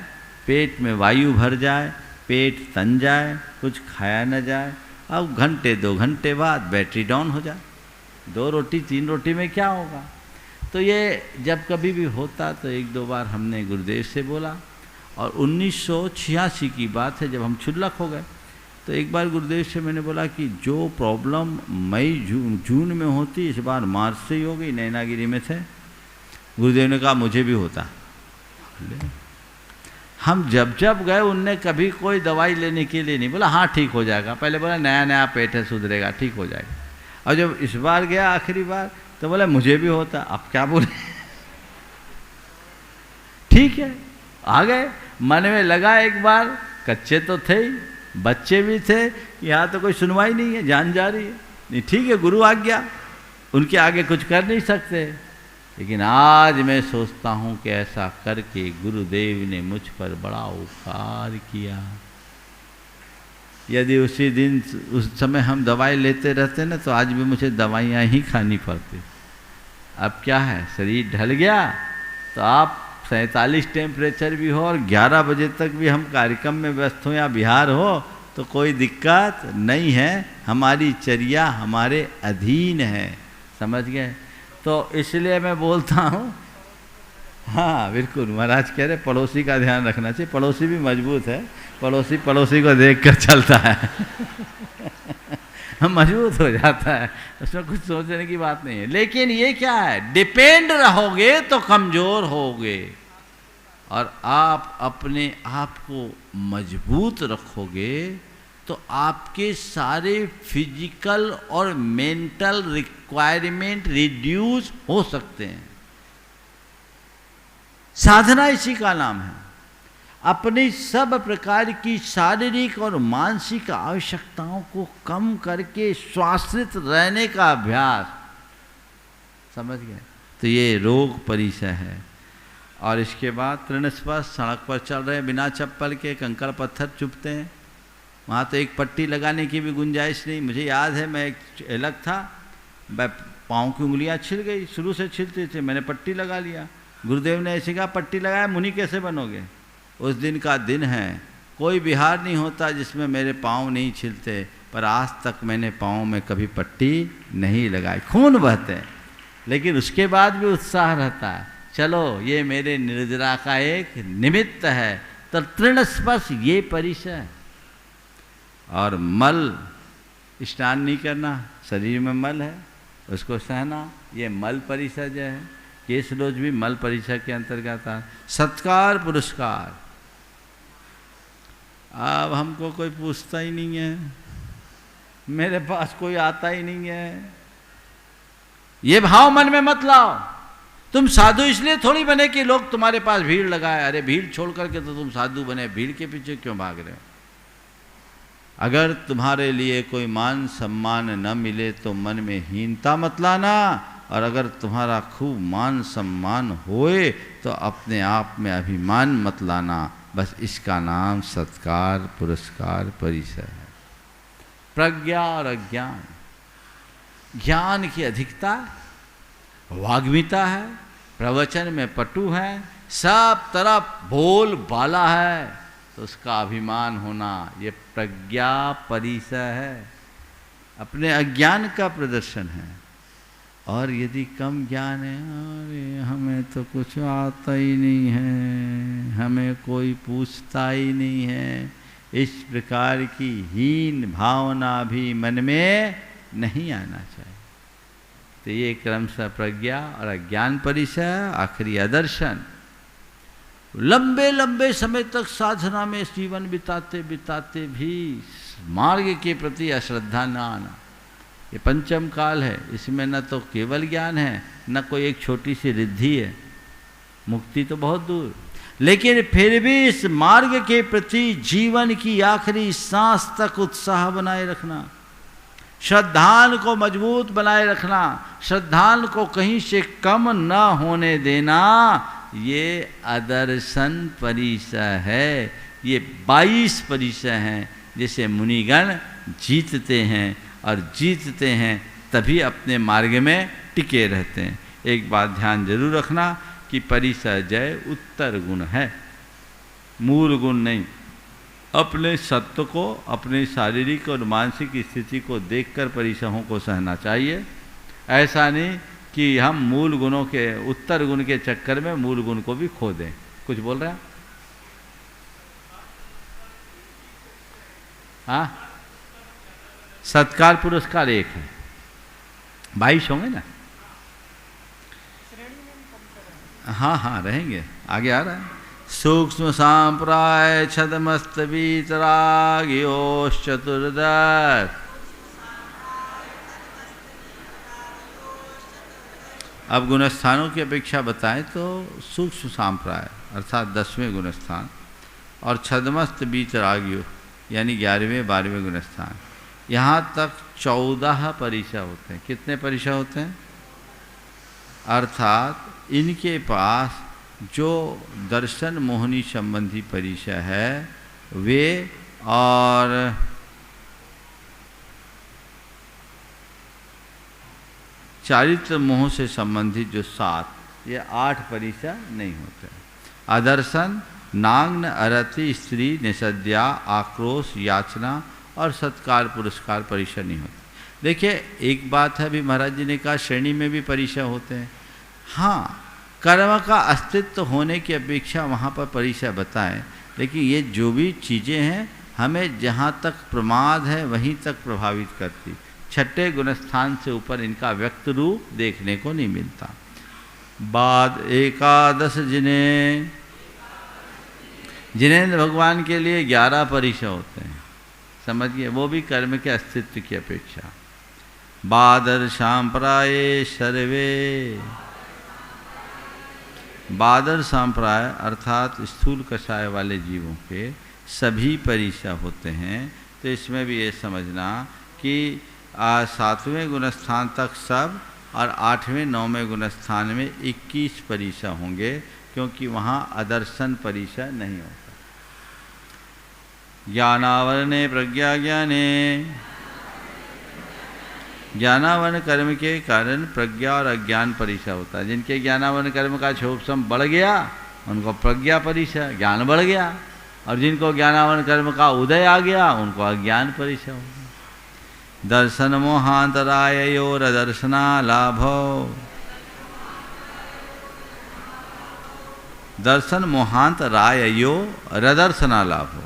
पेट में वायु भर जाए, पेट तन जाए, कुछ खाया न जाए। अब घंटे 2 घंटे बाद बैटरी डाउन हो जाए। 2 रोटी 3 रोटी में क्या होगा? तो ये जब कभी भी होता तो 1-2 बार हमने गुरुदेव से बोला, और 1986 की बात है जब हम क्षुल्लक हो गए। तो एक बार गुरुदेव से मैंने बोला कि जो प्रॉब्लम मई जून में होती, इस बार मार्च से ही हो गई। नैनागिरी में थे, गुरुदेव ने कहा मुझे भी होता। हम जब गए, उनने कभी कोई दवाई लेने के लिए नहीं बोला हाँ ठीक हो जाएगा। पहले बोला नया नया पेट है, सुधरेगा, ठीक हो जाएगा। और जब इस बार गया आखिरी बार तो बोला मुझे भी होता। अब क्या बोले? ठीक है, आ गए। मन में लगा एक बार, कच्चे तो थे ही, बच्चे भी थे, यहाँ तो कोई सुनवाई नहीं है, जान जा रही है। नहीं ठीक है, गुरु आज्ञा, उनके आगे कुछ कर नहीं सकते। लेकिन आज मैं सोचता हूँ कि ऐसा करके गुरुदेव ने मुझ पर बड़ा उपकार किया। यदि उसी दिन उस समय हम दवाई लेते रहते ना तो आज भी मुझे दवाइयाँ ही खानी पड़ती। अब क्या है, शरीर ढल गया तो आप 47 टेम्परेचर भी हो और 11 बजे तक भी हम कार्यक्रम में व्यस्त हो या बिहार हो तो कोई दिक्कत नहीं है। हमारी चर्या हमारे अधीन है, समझ गए? तो इसलिए मैं बोलता हूँ, हाँ बिल्कुल, महाराज कह रहे पड़ोसी का ध्यान रखना चाहिए। पड़ोसी भी मजबूत है, पड़ोसी को देख कर चलता है मजबूत हो जाता है, उसमें कुछ सोचने की बात नहीं है। लेकिन ये क्या है, डिपेंड रहोगे तो कमज़ोर होगे, और आप अपने आप को मजबूत रखोगे तो आपके सारे फिजिकल और मेंटल रिक्वायरमेंट रिड्यूस हो सकते हैं। साधना इसी का नाम है। अपनी सब प्रकार की शारीरिक और मानसिक आवश्यकताओं को कम करके स्वाश्रित रहने का अभ्यास, समझ गए? तो ये रोग परिसय है। और इसके बाद तृणस्पर्श, सड़क पर चल रहे बिना चप्पल के, कंकड़ पत्थर चुभते हैं, वहाँ तो एक पट्टी लगाने की भी गुंजाइश नहीं। मुझे याद है मैं एक अलग था, पाँव की उंगलियाँ छिल गई, शुरू से छिलती थी, मैंने पट्टी लगा लिया। गुरुदेव ने ऐसे कहा पट्टी लगाया मुनि कैसे बनोगे? उस दिन का दिन है, कोई बिहार नहीं होता जिसमें मेरे पाँव नहीं छिलते, पर आज तक मैंने पाँव में कभी पट्टी नहीं लगाई। खून बहते हैं लेकिन उसके बाद भी उत्साह रहता है, चलो ये मेरे निर्जरा का एक निमित्त है। तो तृणस्पर्श ये परिसय। और मल स्नान नहीं करना, शरीर में मल है उसको सहना, ये मल परिसर्जय है। केश रोज भी मल परिसर के अंतर्गत आता। सत्कार पुरस्कार, अब हमको कोई पूछता ही नहीं है, मेरे पास कोई आता ही नहीं है, ये भाव मन में मत लाओ। तुम साधु इसलिए थोड़ी बने कि लोग तुम्हारे पास भीड़ लगाए। अरे भीड़ छोड़ करके तो तुम साधु बने, भीड़ के पीछे क्यों भाग रहे हो? अगर तुम्हारे लिए कोई मान सम्मान न मिले तो मन में हीनता मत लाना, और अगर तुम्हारा खूब मान सम्मान होए तो अपने आप में अभिमान मत लाना। बस इसका नाम सत्कार, पुरस्कार, परिचय है। प्रज्ञा और अज्ञान, ज्ञान की अधिकता, वाग्मिता है, प्रवचन में पटु है, सब तरफ बोल बाला है, तो उसका अभिमान होना ये प्रज्ञा परिचय है, अपने अज्ञान का प्रदर्शन है। और यदि कम ज्ञान है, अरे हमें तो कुछ आता ही नहीं है, हमें कोई पूछता ही नहीं है, इस प्रकार की हीन भावना भी मन में नहीं आना चाहिए। तो ये क्रमशः प्रज्ञा और अज्ञान परिचय, आखिरी अदर्शन। लंबे लंबे समय तक साधना में जीवन बिताते बिताते भी मार्ग के प्रति अश्रद्धा न आना, ये पंचम काल है। इसमें न तो केवल ज्ञान है, न कोई एक छोटी सी रिद्धि है, मुक्ति तो बहुत दूर। लेकिन फिर भी इस मार्ग के प्रति जीवन की आखिरी सांस तक उत्साह बनाए रखना, श्रद्धान को मजबूत बनाए रखना, श्रद्धान को कहीं से कम न होने देना, ये अदर्शन परिचय है। ये 22 परिचय हैं जिसे मुनिगण जीतते हैं, और जीतते हैं तभी अपने मार्ग में टिके रहते हैं। एक बात ध्यान जरूर रखना कि परिचय जय उत्तर गुण है, मूल गुण नहीं। अपने सत्व को, अपनी शारीरिक और मानसिक स्थिति को देखकर परिचयों को सहना चाहिए। ऐसा नहीं कि हम मूल गुणों के, उत्तर गुण के चक्कर में मूल गुण को भी खो दें। कुछ बोल रहे हैं? हाँ, सत्कार पुरस्कार एक है, 22 होंगे ना? हाँ हाँ रहेंगे, आगे आ रहा है। सूक्ष्म सांप्राय छदमस्त वीतराग्योश चतुर्दश। अब गुणस्थानों की अपेक्षा बताएं तो सूक्ष्म सांप्राय अर्थात 10वें गुणस्थान और छदमस्त वीतराग्यो यानी 11वें 12वें गुणस्थान, यहाँ तक 14 परिचय होते हैं। कितने परिचय होते हैं? अर्थात इनके पास जो दर्शन मोहनी संबंधी परिचय है वे, और चारित्र मोह से संबंधित जो 7, ये 8 परिचय नहीं होते। अदर्शन, नांग्न, अरति, स्त्री, निषद्या, आक्रोश, याचना और सत्कार पुरस्कार परिचय नहीं होते। देखिए एक बात है, अभी महाराज जी ने कहा श्रेणी में भी परिचय होते हैं। हाँ, कर्म का अस्तित्व होने की अपेक्षा वहाँ पर परिचय बताएं, लेकिन ये जो भी चीज़ें हैं हमें जहाँ तक प्रमाद है वहीं तक प्रभावित करती। 6ठे गुणस्थान से ऊपर इनका व्यक्त रूप देखने को नहीं मिलता। बाद 11 जिनेंद्र भगवान के लिए 11 परिचय होते हैं, समझिए, वो भी कर्म के अस्तित्व की अपेक्षा। बादर सांप्राये सर्वे, बादर सांप्राय अर्थात स्थूल कषाय वाले जीवों के सभी परिचय होते हैं। तो इसमें भी ये समझना कि 7वें गुणस्थान तक सब और 8वें 9वें गुणस्थान में 21 परिचय होंगे, क्योंकि वहाँ अदर्शन परिचय नहीं होता। ज्ञानावरणे प्रज्ञा ज्ञाने, ज्ञानावरण कर्म के कारण प्रज्ञा और अज्ञान परिचय होता है। जिनके ज्ञानावरण कर्म का क्षोभसम बढ़ गया उनको प्रज्ञा परिचय, ज्ञान बढ़ गया, और जिनको ज्ञानावरण कर्म का उदय आ गया उनको अज्ञान परिचय हो गया। दर्शन मोहांतरायोर दर्शना लाभो, दर्शन मोहांतरायो रदर्शना लाभो।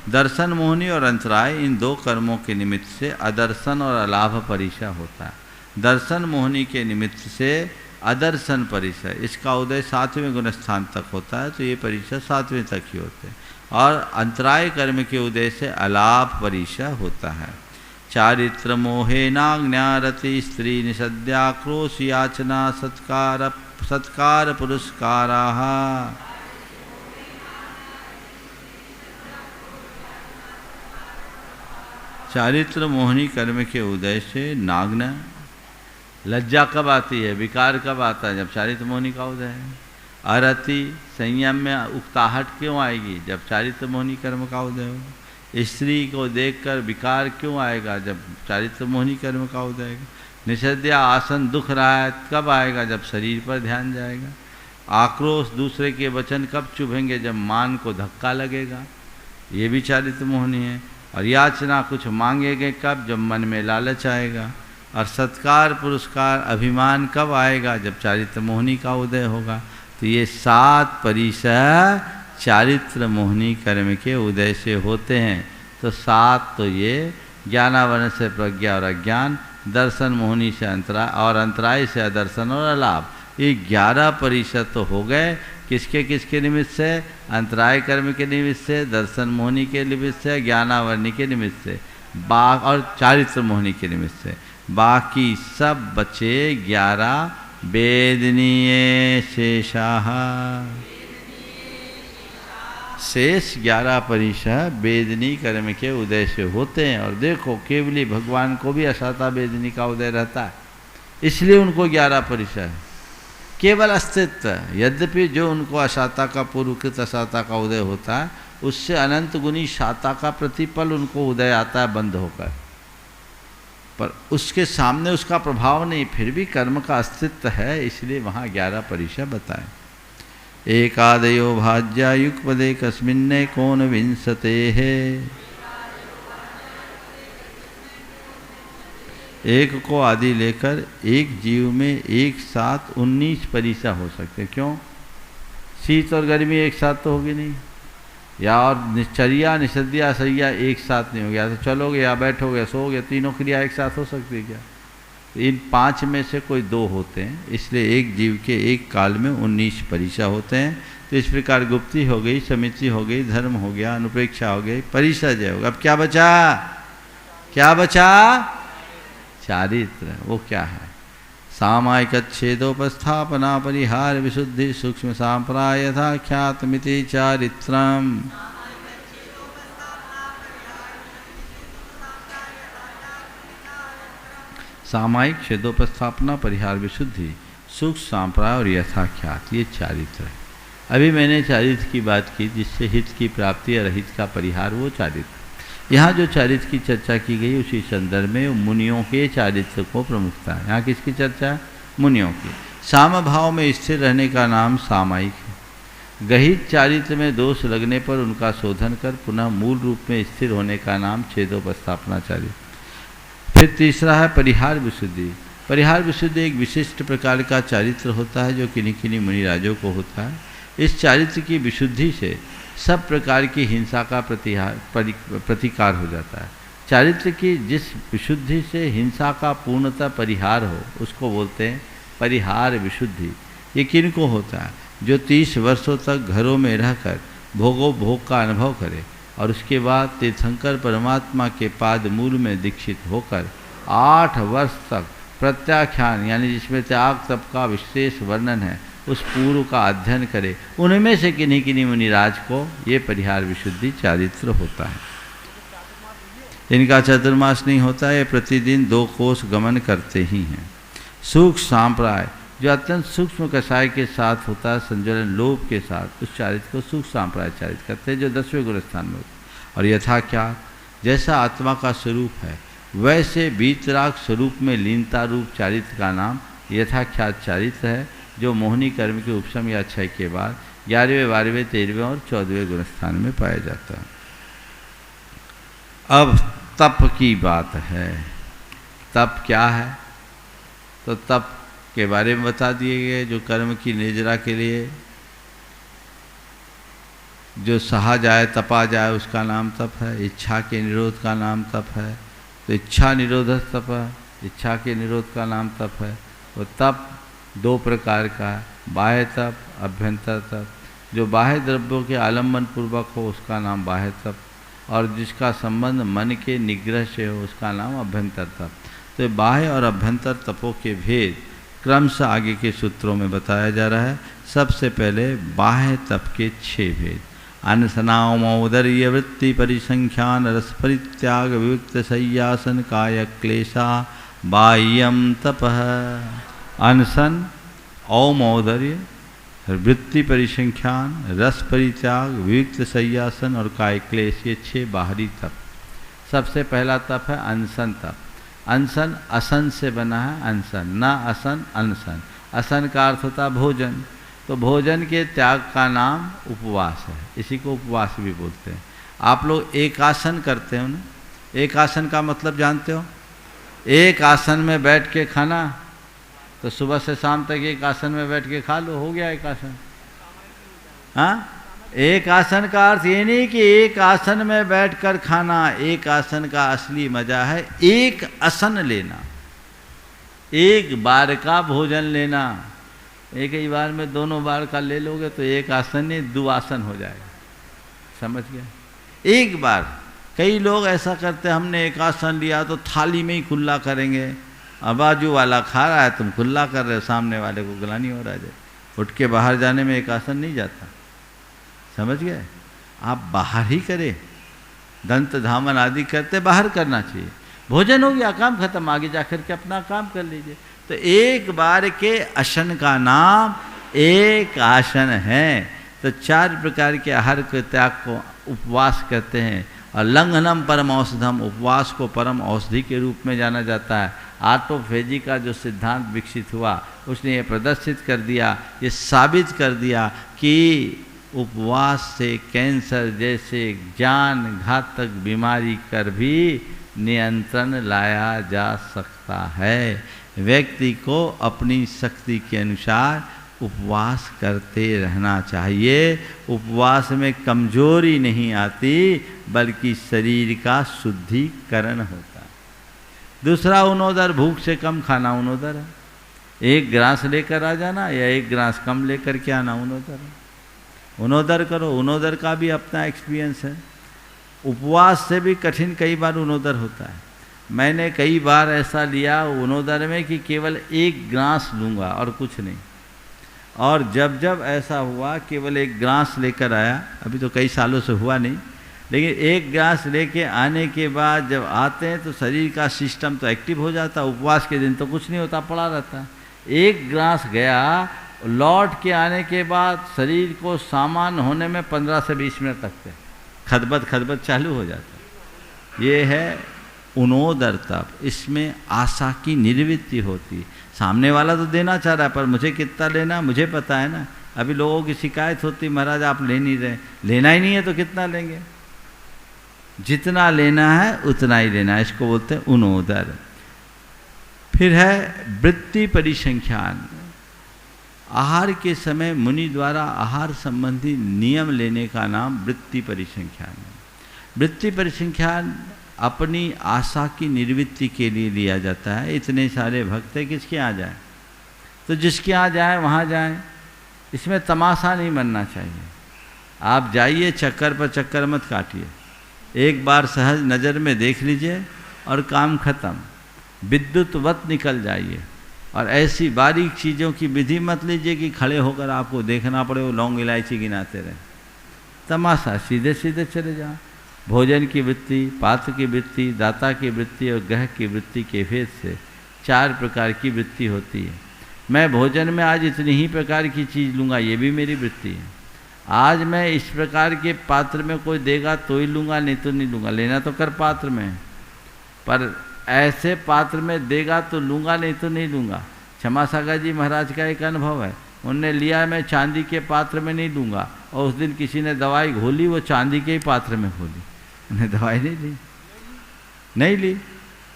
दर्शन मोहनी और अंतराय इन 2 कर्मों के निमित्त से अदर्शन और अलाभ परिचय होता है। दर्शन मोहनी के निमित्त से अदर्शन परिचय, इसका उदय 7वें गुणस्थान तक होता है, तो ये परिचय 7वें तक ही होते हैं। और अंतराय कर्म के उदय से अलाभ परिचय होता है। चारित्र मोहे नाज्ञारति स्त्री निषद्याक्रोश याचना सत्कार पुरस्काराः। चारित्र मोहनी कर्म के उदय से नाग्न, लज्जा कब आती है, विकार कब आता है, जब चारित्र मोहनी का उदय है। अरति, संयम में उकताहट क्यों आएगी, जब चारित्र मोहनी कर्म का उदय हो। स्त्री को देखकर विकार क्यों आएगा, जब चारित्र मोहनी कर्म का उदय होगा। निषद्या, आसन दुख रहा है, कब आएगा, जब शरीर पर ध्यान जाएगा। आक्रोश, दूसरे के वचन कब चुभेंगे, जब मान को धक्का लगेगा, ये भी चारित्र मोहनी है। और याचना, कुछ मांगेंगे कब, जब मन में लालच आएगा। और सत्कार पुरस्कार अभिमान कब आएगा, जब चारित्र मोहनी का उदय होगा। तो ये 7 परिसर चारित्र मोहनी कर्म के उदय से होते हैं। तो 7 तो ये ज्ञानावरण से प्रज्ञा और अज्ञान, दर्शन मोहनी से अंतराय और अंतराय से अदर्शन और अलाभ, ये 11 परिषद तो हो गए। किसके निमित्त से, अंतराय कर्म के निमित्त से, दर्शन मोहनी के निमित्त से, ज्ञानावरणी के निमित्त से, और चारित्र मोहनी के निमित्त से। बाकी सब बचे 11 वेदनीय शेषाः। शेष 11 परिषद वेदनी कर्म के उदय से होते हैं। और देखो केवली भगवान को भी असाता वेदनी का उदय रहता है, इसलिए उनको 11 परिषद है। केवल अस्तित्व, यद्यपि जो उनको असाता का पूर्वकृत असाता का उदय होता है, उससे अनंत गुनी शाता का प्रतिपल उनको उदय आता है बंद होकर, पर उसके सामने उसका प्रभाव नहीं, फिर भी कर्म का अस्तित्व है, इसलिए वहाँ 11 परिषद बताएं। एकादयो भाज्या युगपदे कस्मिन्ने कोन विंशते है। एक को आदि लेकर एक जीव में एक साथ 19 परिषद हो सकते। क्यों, शीत और गर्मी एक साथ तो होगी नहीं, या और निश्चर्या निषद्या सैया एक साथ नहीं हो गया, तो चलोगे या बैठोगे सोओगे, तीनों क्रिया एक साथ हो सकती है क्या। इन 5 में से कोई 2 होते हैं, इसलिए एक जीव के एक काल में 19 परिषद होते हैं। तो इस प्रकार गुप्ति हो गई, समिति हो गई, धर्म हो गया, अनुप्रेक्षा हो गई, परिषद जय होगा। अब क्या बचा, क्या बचा, चारित्र। वो क्या है, सामायिक छेदोपस्थापना परिहार विशुद्धि सूक्ष्म सांप्राय यथा ख्यातमिति चारित्रम। सामायिक छेदोपस्थापना परिहार विशुद्धि सूक्ष्म सांप्राय और यथाख्यात, ये चारित्र है। अभी मैंने चारित्र की बात की जिससे हित की प्राप्ति और हित का परिहार, वो चारित्र। यहाँ जो चारित्र की चर्चा की गई उसी संदर्भ में मुनियों के चारित्र को प्रमुखता है। यहाँ किसकी चर्चा, मुनियों की। साम भाव में स्थिर रहने का नाम सामायिक है। गहित चारित्र में दोष लगने पर उनका शोधन कर पुनः मूल रूप में स्थिर होने का नाम छेदोपस्थापना चारित्र। फिर तीसरा है परिहार विशुद्धि। परिहार विशुद्धि एक विशिष्ट प्रकार का चारित्र होता है जो किन्हीं किन्हीं मुनिराजों को होता है। इस चारित्र की विशुद्धि से सब प्रकार की हिंसा का प्रतिकार हो जाता है। चारित्र की जिस विशुद्धि से हिंसा का पूर्णतः परिहार हो उसको बोलते हैं परिहार विशुद्धि। ये किन को होता है, जो 30 वर्षों तक घरों में रहकर भोग का अनुभव करे और उसके बाद तीर्थंकर परमात्मा के पाद मूल में दीक्षित होकर 8 वर्ष तक प्रत्याख्यान यानी जिसमें त्याग तप का विशेष वर्णन है उस पूर्व का अध्ययन करे। उनमें से किन्हीं किन्हीं मुनिराज को ये परिहार विशुद्धि चारित्र होता है। इनका चातुर्मास नहीं होता है, प्रतिदिन 2 कोस गमन करते ही हैं। सूक्ष्म सांप्राय जो अत्यंत सूक्ष्म कषाय के साथ होता है, संजलन लोभ के साथ, उस चारित्र को सूक्ष्म सांप्राय चारित्र कहते हैं, जो 10वें गुणस्थान में होता है। और यथाख्यात जैसा आत्मा का स्वरूप है वैसे वीतराग स्वरूप में लीनता रूप चारित्र का नाम यथाख्यात चारित्र है, जो मोहनी कर्म के उपशम या क्षय के बाद 11वें 12वें 13वें और 14वें गुणस्थान में पाया जाता है। अब तप की बात है। तप क्या है, तो तप के बारे में बता दिए गए। जो कर्म की निर्जरा के लिए जो सहा जाए तपा जाए उसका नाम तप है। इच्छा के निरोध का नाम तप है, तो इच्छा निरोधक तप है, इच्छा के निरोध का नाम तप है। तो तप 2 प्रकार का है, बाह्य तप, अभ्यंतर तप। जो बाह्य द्रव्यों के आलम्बन पूर्वक हो उसका नाम बाह्य तप, और जिसका संबंध मन के निग्रह से हो उसका नाम अभ्यंतर तप। तो बाह्य और अभ्यंतर तपों के भेद क्रमशः आगे के सूत्रों में बताया जा रहा है। सबसे पहले बाह्य तप के 6 भेद। अनसनामौदर्य वृत्ति परिसंख्यान रस परित्याग विविक्त शय्यासन काय क्लेशा बाह्यम तपः। अनशन, औमौदर्य, वृत्ति परिसंख्यान, रस परित्याग, विविक्त शय्यासन और काय क्लेश, ये 6 बाहरी तप। सबसे पहला तप है अनशन तप। अनशन असन से बना है, अनशन ना असन अनशन। असन का अर्थ होता है भोजन, तो भोजन के त्याग का नाम उपवास है, इसी को उपवास भी बोलते हैं। आप लोग एक आसन करते हो ना, एक आसन का मतलब जानते हो? एक आसन में बैठ के खाना, तो सुबह से शाम तक एक आसन में बैठ के खा लो, हो गया एक आसन। हाँ, एक आसन का अर्थ ये नहीं कि एक आसन में बैठकर खाना। एक आसन का असली मजा है एक आसन लेना, एक बार का भोजन लेना। एक ही बार में दोनों बार का ले लोगे तो एक आसन नहीं 2 आसन हो जाएगा, समझ गया? एक बार। कई लोग ऐसा करते हैं, हमने एक आसन लिया तो थाली में ही खुला करेंगे, और बाजू वाला खा रहा है तुम खुला कर रहे हो, सामने वाले को गलानी हो रहा है। उठ के बाहर जाने में एक आसन नहीं जाता, समझ गए? आप बाहर ही करें, दंत धामन आदि करते बाहर करना चाहिए। भोजन हो गया, काम खत्म, आगे जाकर के अपना काम कर लीजिए। तो एक बार के आसन का नाम एक आसन है। तो 4 प्रकार के आहार के त्याग को उपवास कहते हैं। और लंघनम परम औषधम, उपवास को परम औषधि के रूप में जाना जाता है। ऑटोफेजी का जो सिद्धांत विकसित हुआ उसने ये प्रदर्शित कर दिया, ये साबित कर दिया कि उपवास से कैंसर जैसे जान घातक बीमारी कर भी नियंत्रण लाया जा सकता है। व्यक्ति को अपनी शक्ति के अनुसार उपवास करते रहना चाहिए। उपवास में कमजोरी नहीं आती, बल्कि शरीर का शुद्धिकरण होता है। दूसरा उनोदर, भूख से कम खाना उनोदर है। 1 ग्रास लेकर आ जाना या 1 ग्रास कम लेकर के आना उनोदर है। उनोदर करो, उनोदर का भी अपना एक्सपीरियंस है। उपवास से भी कठिन कई बार उनोदर होता है। मैंने कई बार ऐसा लिया उनोदर में कि केवल 1 ग्रास लूँगा और कुछ नहीं। और जब जब ऐसा हुआ केवल 1 ग्रास लेकर आया, अभी तो कई सालों से हुआ नहीं, लेकिन 1 ग्रास लेके आने के बाद जब आते हैं तो शरीर का सिस्टम तो एक्टिव हो जाता। उपवास के दिन तो कुछ नहीं होता, पड़ा रहता। 1 ग्रास गया, लौट के आने के बाद शरीर को सामान होने में 15 से 20 मिनट लगते, खदबद चालू हो जाता। ये है उनोदर तप। इसमें आशा की निर्वृत्ति होती। सामने वाला तो देना चाह रहा है, पर मुझे कितना लेना मुझे पता है ना। अभी लोगों की शिकायत होती, महाराज आप ले नहीं रहे। लेना ही नहीं है तो कितना लेंगे? जितना लेना है उतना ही लेना है, इसको बोलते हैं उनोदर। फिर है वृत्ति परिसंख्यान। आहार के समय मुनि द्वारा आहार संबंधी नियम लेने का नाम वृत्ति परिसंख्यान है। वृत्ति परिसंख्यान अपनी आशा की निर्वृत्ति के लिए लिया जाता है। इतने सारे भक्त हैं, किसके यहाँ जाए? तो जिसके यहाँ जाए वहाँ जाए। इसमें तमाशा नहीं बनना चाहिए। आप जाइए, चक्कर पर चक्कर मत काटिए। एक बार सहज नज़र में देख लीजिए और काम खत्म। विद्युतवत निकल जाइए। और ऐसी बारीक चीज़ों की विधि मत लीजिए कि खड़े होकर आपको देखना पड़े, वो लौंग इलायची गिनाते रहे। तमाशा, सीधे सीधे चले जाओ। भोजन की वृत्ति, पात्र की वृत्ति, दाता की वृत्ति और ग्रह की वृत्ति के भेद से 4 प्रकार की वृत्ति होती है। मैं भोजन में आज इतनी ही प्रकार की चीज़ लूँगा, ये भी मेरी वृत्ति है। आज मैं इस प्रकार के पात्र में कोई देगा तो ही लूँगा, नहीं तो नहीं लूँगा। लेना तो कर पात्र में, पर ऐसे पात्र में देगा तो लूँगा, नहीं तो नहीं लूँगा। क्षमा सागर जी महाराज का एक अनुभव है। उनने लिया, मैं चांदी के पात्र में नहीं लूँगा, और उस दिन किसी ने दवाई घोली, वो चांदी के ही पात्र में घोली, उन्हें दवाई नहीं ली।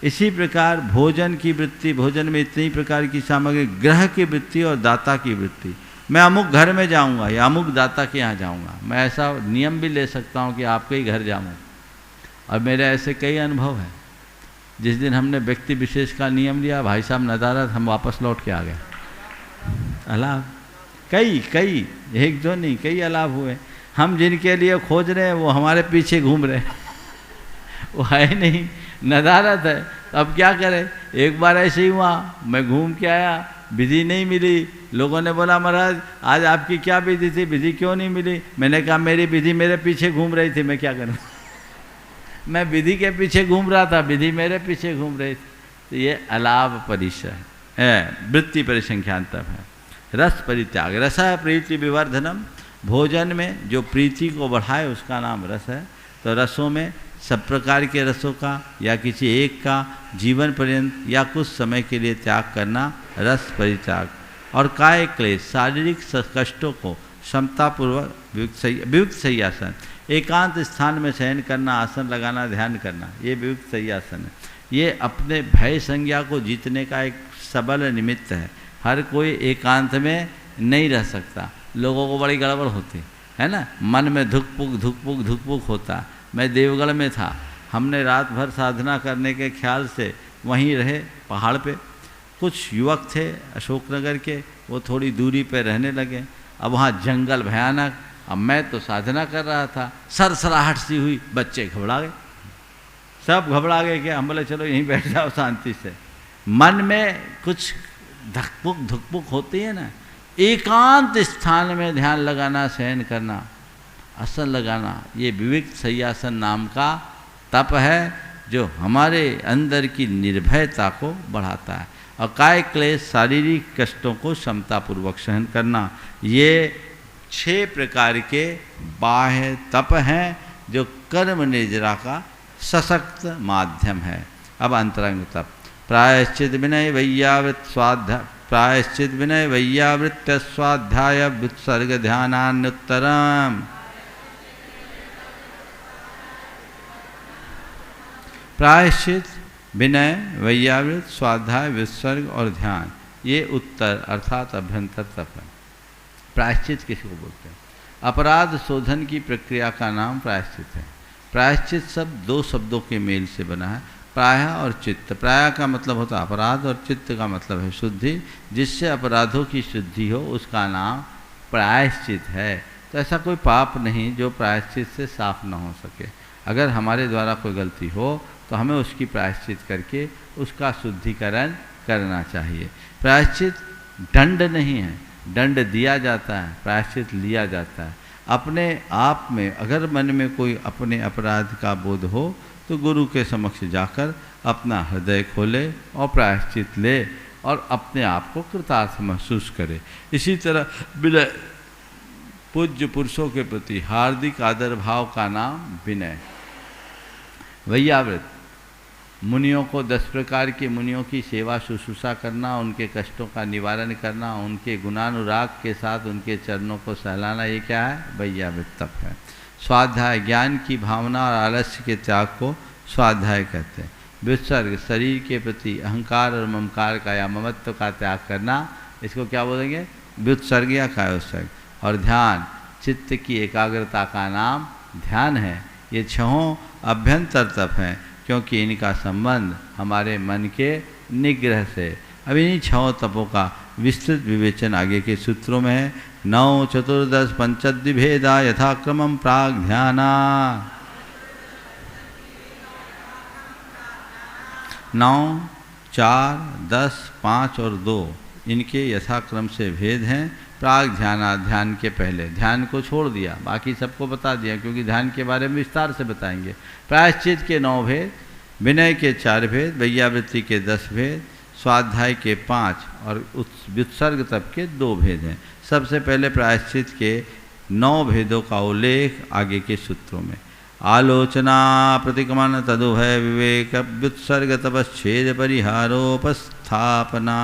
इसी प्रकार भोजन की वृत्ति, भोजन में इतनी प्रकार की सामग्री, ग्रह की वृत्ति और दाता की वृत्ति। मैं अमुक घर में जाऊंगा या अमुक दाता के यहाँ जाऊंगा। मैं ऐसा नियम भी ले सकता हूँ कि आपके ही घर जाऊँ। और मेरे ऐसे कई अनुभव हैं। जिस दिन हमने व्यक्ति विशेष का नियम लिया, भाई साहब नदारत, हम वापस लौट के आ गए। अलाभ कई, एक दो नहीं, कई अलाभ हुए। हम जिनके लिए खोज रहे हैं वो हमारे पीछे घूम रहे हैं। वो है नहीं, नदारत है। तो अब क्या करें? एक बार ऐसे ही हुआ, मैं घूम के आया, विधि नहीं मिली। लोगों ने बोला महाराज आज आपकी क्या विधि थी, विधि क्यों नहीं मिली? मैंने कहा मेरी विधि मेरे पीछे घूम रही थी, मैं क्या करूं? मैं विधि के पीछे घूम रहा था, विधि मेरे पीछे घूम रही थी। तो ये अलाभ परिचय है, वृत्ति परिसंख्यांतम है। रस परित्याग, रस है प्रीति विवर्धनम, भोजन में जो प्रीति को बढ़ाए उसका नाम रस है। तो रसों में सब प्रकार के रसों का या किसी एक का जीवन पर्यंत या कुछ समय के लिए त्याग करना रस परित्याग। और काय क्लेश, शारीरिक कष्टों को क्षमतापूर्वक वियुक्त शय्यासन, एकांत स्थान में शयन करना, आसन लगाना, ध्यान करना, ये वियुक्त शय्यासन है। ये अपने भय संज्ञा को जीतने का एक सबल निमित्त है। हर कोई एकांत में नहीं रह सकता, लोगों को बड़ी गड़बड़ होती है ना, मन में धुकपुक होता। मैं देवगढ़ में था, हमने रात भर साधना करने के ख्याल से वहीं रहे पहाड़ पे। कुछ युवक थे अशोकनगर के, वो थोड़ी दूरी पे रहने लगे। अब वहाँ जंगल भयानक, अब मैं तो साधना कर रहा था, सरसराहट सी हुई, बच्चे घबरा गए, सब घबरा गए। क्या? हम बोले चलो यहीं बैठ जाओ शांति से। मन में कुछ धुकपुक होती है ना, एकांत स्थान में ध्यान लगाना, शयन करना, आसन लगाना, ये विविक्त शय्यासन नाम का तप है जो हमारे अंदर की निर्भयता को बढ़ाता है। और काय क्लेश, शारीरिक कष्टों को क्षमतापूर्वक सहन करना, ये 6 प्रकार के बाह्य तप हैं जो कर्म निर्जरा का सशक्त माध्यम है। अब अंतरंग तप, प्रायश्चित विनय वैयावृत स्वाध्याय, प्रायश्चित विनय वैयावृत्य स्वाध्याय व्युत्सर्ग ध्यानान्युत्तरम। प्रायश्चित, विनय, वैयावृत, स्वाध्याय, विसर्ग और ध्यान, ये उत्तर अर्थात अभ्यंतर तप है। प्रायश्चित किसको बोलते हैं? अपराध शोधन की प्रक्रिया का नाम प्रायश्चित है। प्रायश्चित शब्द 2 शब्दों के मेल से बना है, प्राय और चित्त। प्राय का मतलब होता है अपराध और चित्त का मतलब है शुद्धि। जिससे अपराधों की शुद्धि हो उसका नाम प्रायश्चित है। तो ऐसा कोई पाप नहीं जो प्रायश्चित से साफ न हो सके। अगर हमारे द्वारा कोई गलती हो तो हमें उसकी प्रायश्चित करके उसका शुद्धिकरण करना चाहिए। प्रायश्चित दंड नहीं है, दंड दिया जाता है, प्रायश्चित लिया जाता है। अपने आप में अगर मन में कोई अपने अपराध का बोध हो तो गुरु के समक्ष जाकर अपना हृदय खोले और प्रायश्चित ले और अपने आप को कृतार्थ महसूस करे। इसी तरह विनय, पूज्य पुरुषों के प्रति हार्दिक आदर भाव का नाम विनय। वैयावृत, मुनियों को 10 प्रकार के मुनियों की सेवा शुश्रूषा करना, उनके कष्टों का निवारण करना, उनके गुणानुराग के साथ उनके चरणों को सहलाना, ये क्या है? वैयावृत तप है। स्वाध्याय, ज्ञान की भावना और आलस्य के त्याग को स्वाध्याय कहते हैं। व्युत्सर्ग, शरीर के प्रति अहंकार और ममकार का या ममत्व का त्याग करना, इसको क्या बोलेंगे? व्युत्सर्ग या कायोत्सर्ग। और ध्यान, चित्त की एकाग्रता का नाम ध्यान है। ये 6 अभ्यंतर तप हैं क्योंकि इनका संबंध हमारे मन के निग्रह से। अब इन्हीं 6 तपों का विस्तृत विवेचन आगे के सूत्रों में है। 9 14 पंचद्विभेदा यथाक्रमं प्राग ध्याना। 9, 4, 10, 5 और 2 इनके यथाक्रम से भेद हैं। प्राग ध्याना, ध्यान के पहले, ध्यान को छोड़ दिया, बाकी सबको बता दिया क्योंकि ध्यान के बारे में विस्तार से बताएंगे। प्रायश्चित के 9 भेद, विनय के 4 भेद, वैयावृत्ति के 10 भेद, स्वाध्याय के 5 और व्युत्सर्ग तप के 2 भेद हैं। सबसे पहले प्रायश्चित के 9 भेदों का उल्लेख आगे के सूत्रों में। आलोचना, प्रतिक्रमण, तदुभय विवेक, व्युत्सर्ग तपश्छेद परिहारोपस्थापना।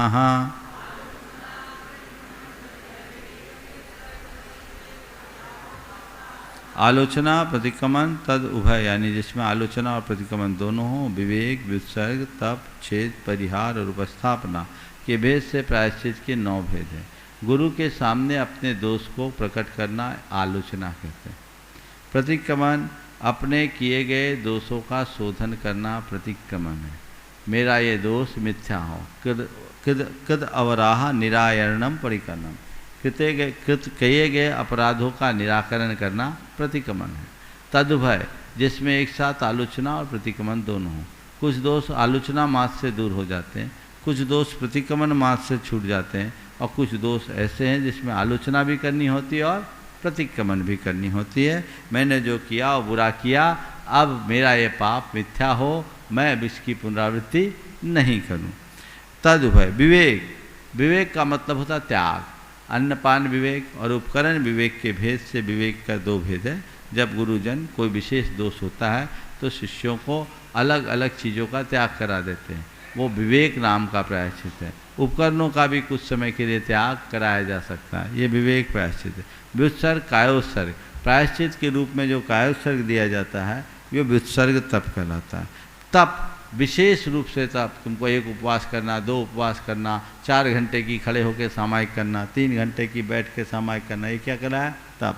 आलोचना, प्रतिक्रमण, तद उभय, यानी जिसमें आलोचना और प्रतिक्रमण दोनों हों, विवेक, व्युत्सर्ग, तप, छेद, परिहार और उपस्थापना के भेद से प्रायश्चित के 9 भेद हैं। गुरु के सामने अपने दोष को प्रकट करना आलोचना कहते हैं। प्रतिक्रमण, अपने किए गए दोषों का शोधन करना प्रतिक्रमण है। मेरा ये दोष मिथ्या हो, कृद अवराह निरायरणम परिकरणम, किए गए अपराधों का निराकरण करना प्रतिक्रमण है। तदुभय, जिसमें एक साथ आलोचना और प्रतिक्रमण दोनों हो। कुछ दोष आलोचना मार्ग से दूर हो जाते हैं, कुछ दोष प्रतिक्रमण मार्ग से छूट जाते हैं, और कुछ दोष ऐसे हैं जिसमें आलोचना भी करनी होती है और प्रतिक्रमण भी करनी होती है। मैंने जो किया वो बुरा किया, अब मेरा ये पाप मिथ्या हो, मैं अब इसकी पुनरावृत्ति नहीं करूं। तदुभय विवेक, विवेक का मतलब होता है त्याग। अन्नपान विवेक और उपकरण विवेक के भेद से विवेक का दो भेद है। जब गुरुजन कोई विशेष दोष होता है तो शिष्यों को अलग अलग चीज़ों का त्याग करा देते हैं, वो विवेक नाम का प्रायश्चित है। उपकरणों का भी कुछ समय के लिए त्याग कराया जा सकता है, ये विवेक प्रायश्चित है। व्युत्सर्ग कायोत्सर्ग, प्रायश्चित के रूप में जो कायोत्सर्ग दिया जाता है ये व्युत्सर्ग तप कहलाता है। तप विशेष रूप से तप, तुमको एक उपवास करना, 2 उपवास करना, 4 घंटे की खड़े होकर सामायिक करना, 3 घंटे की बैठ के सामायिक करना, ये क्या करा है? तप।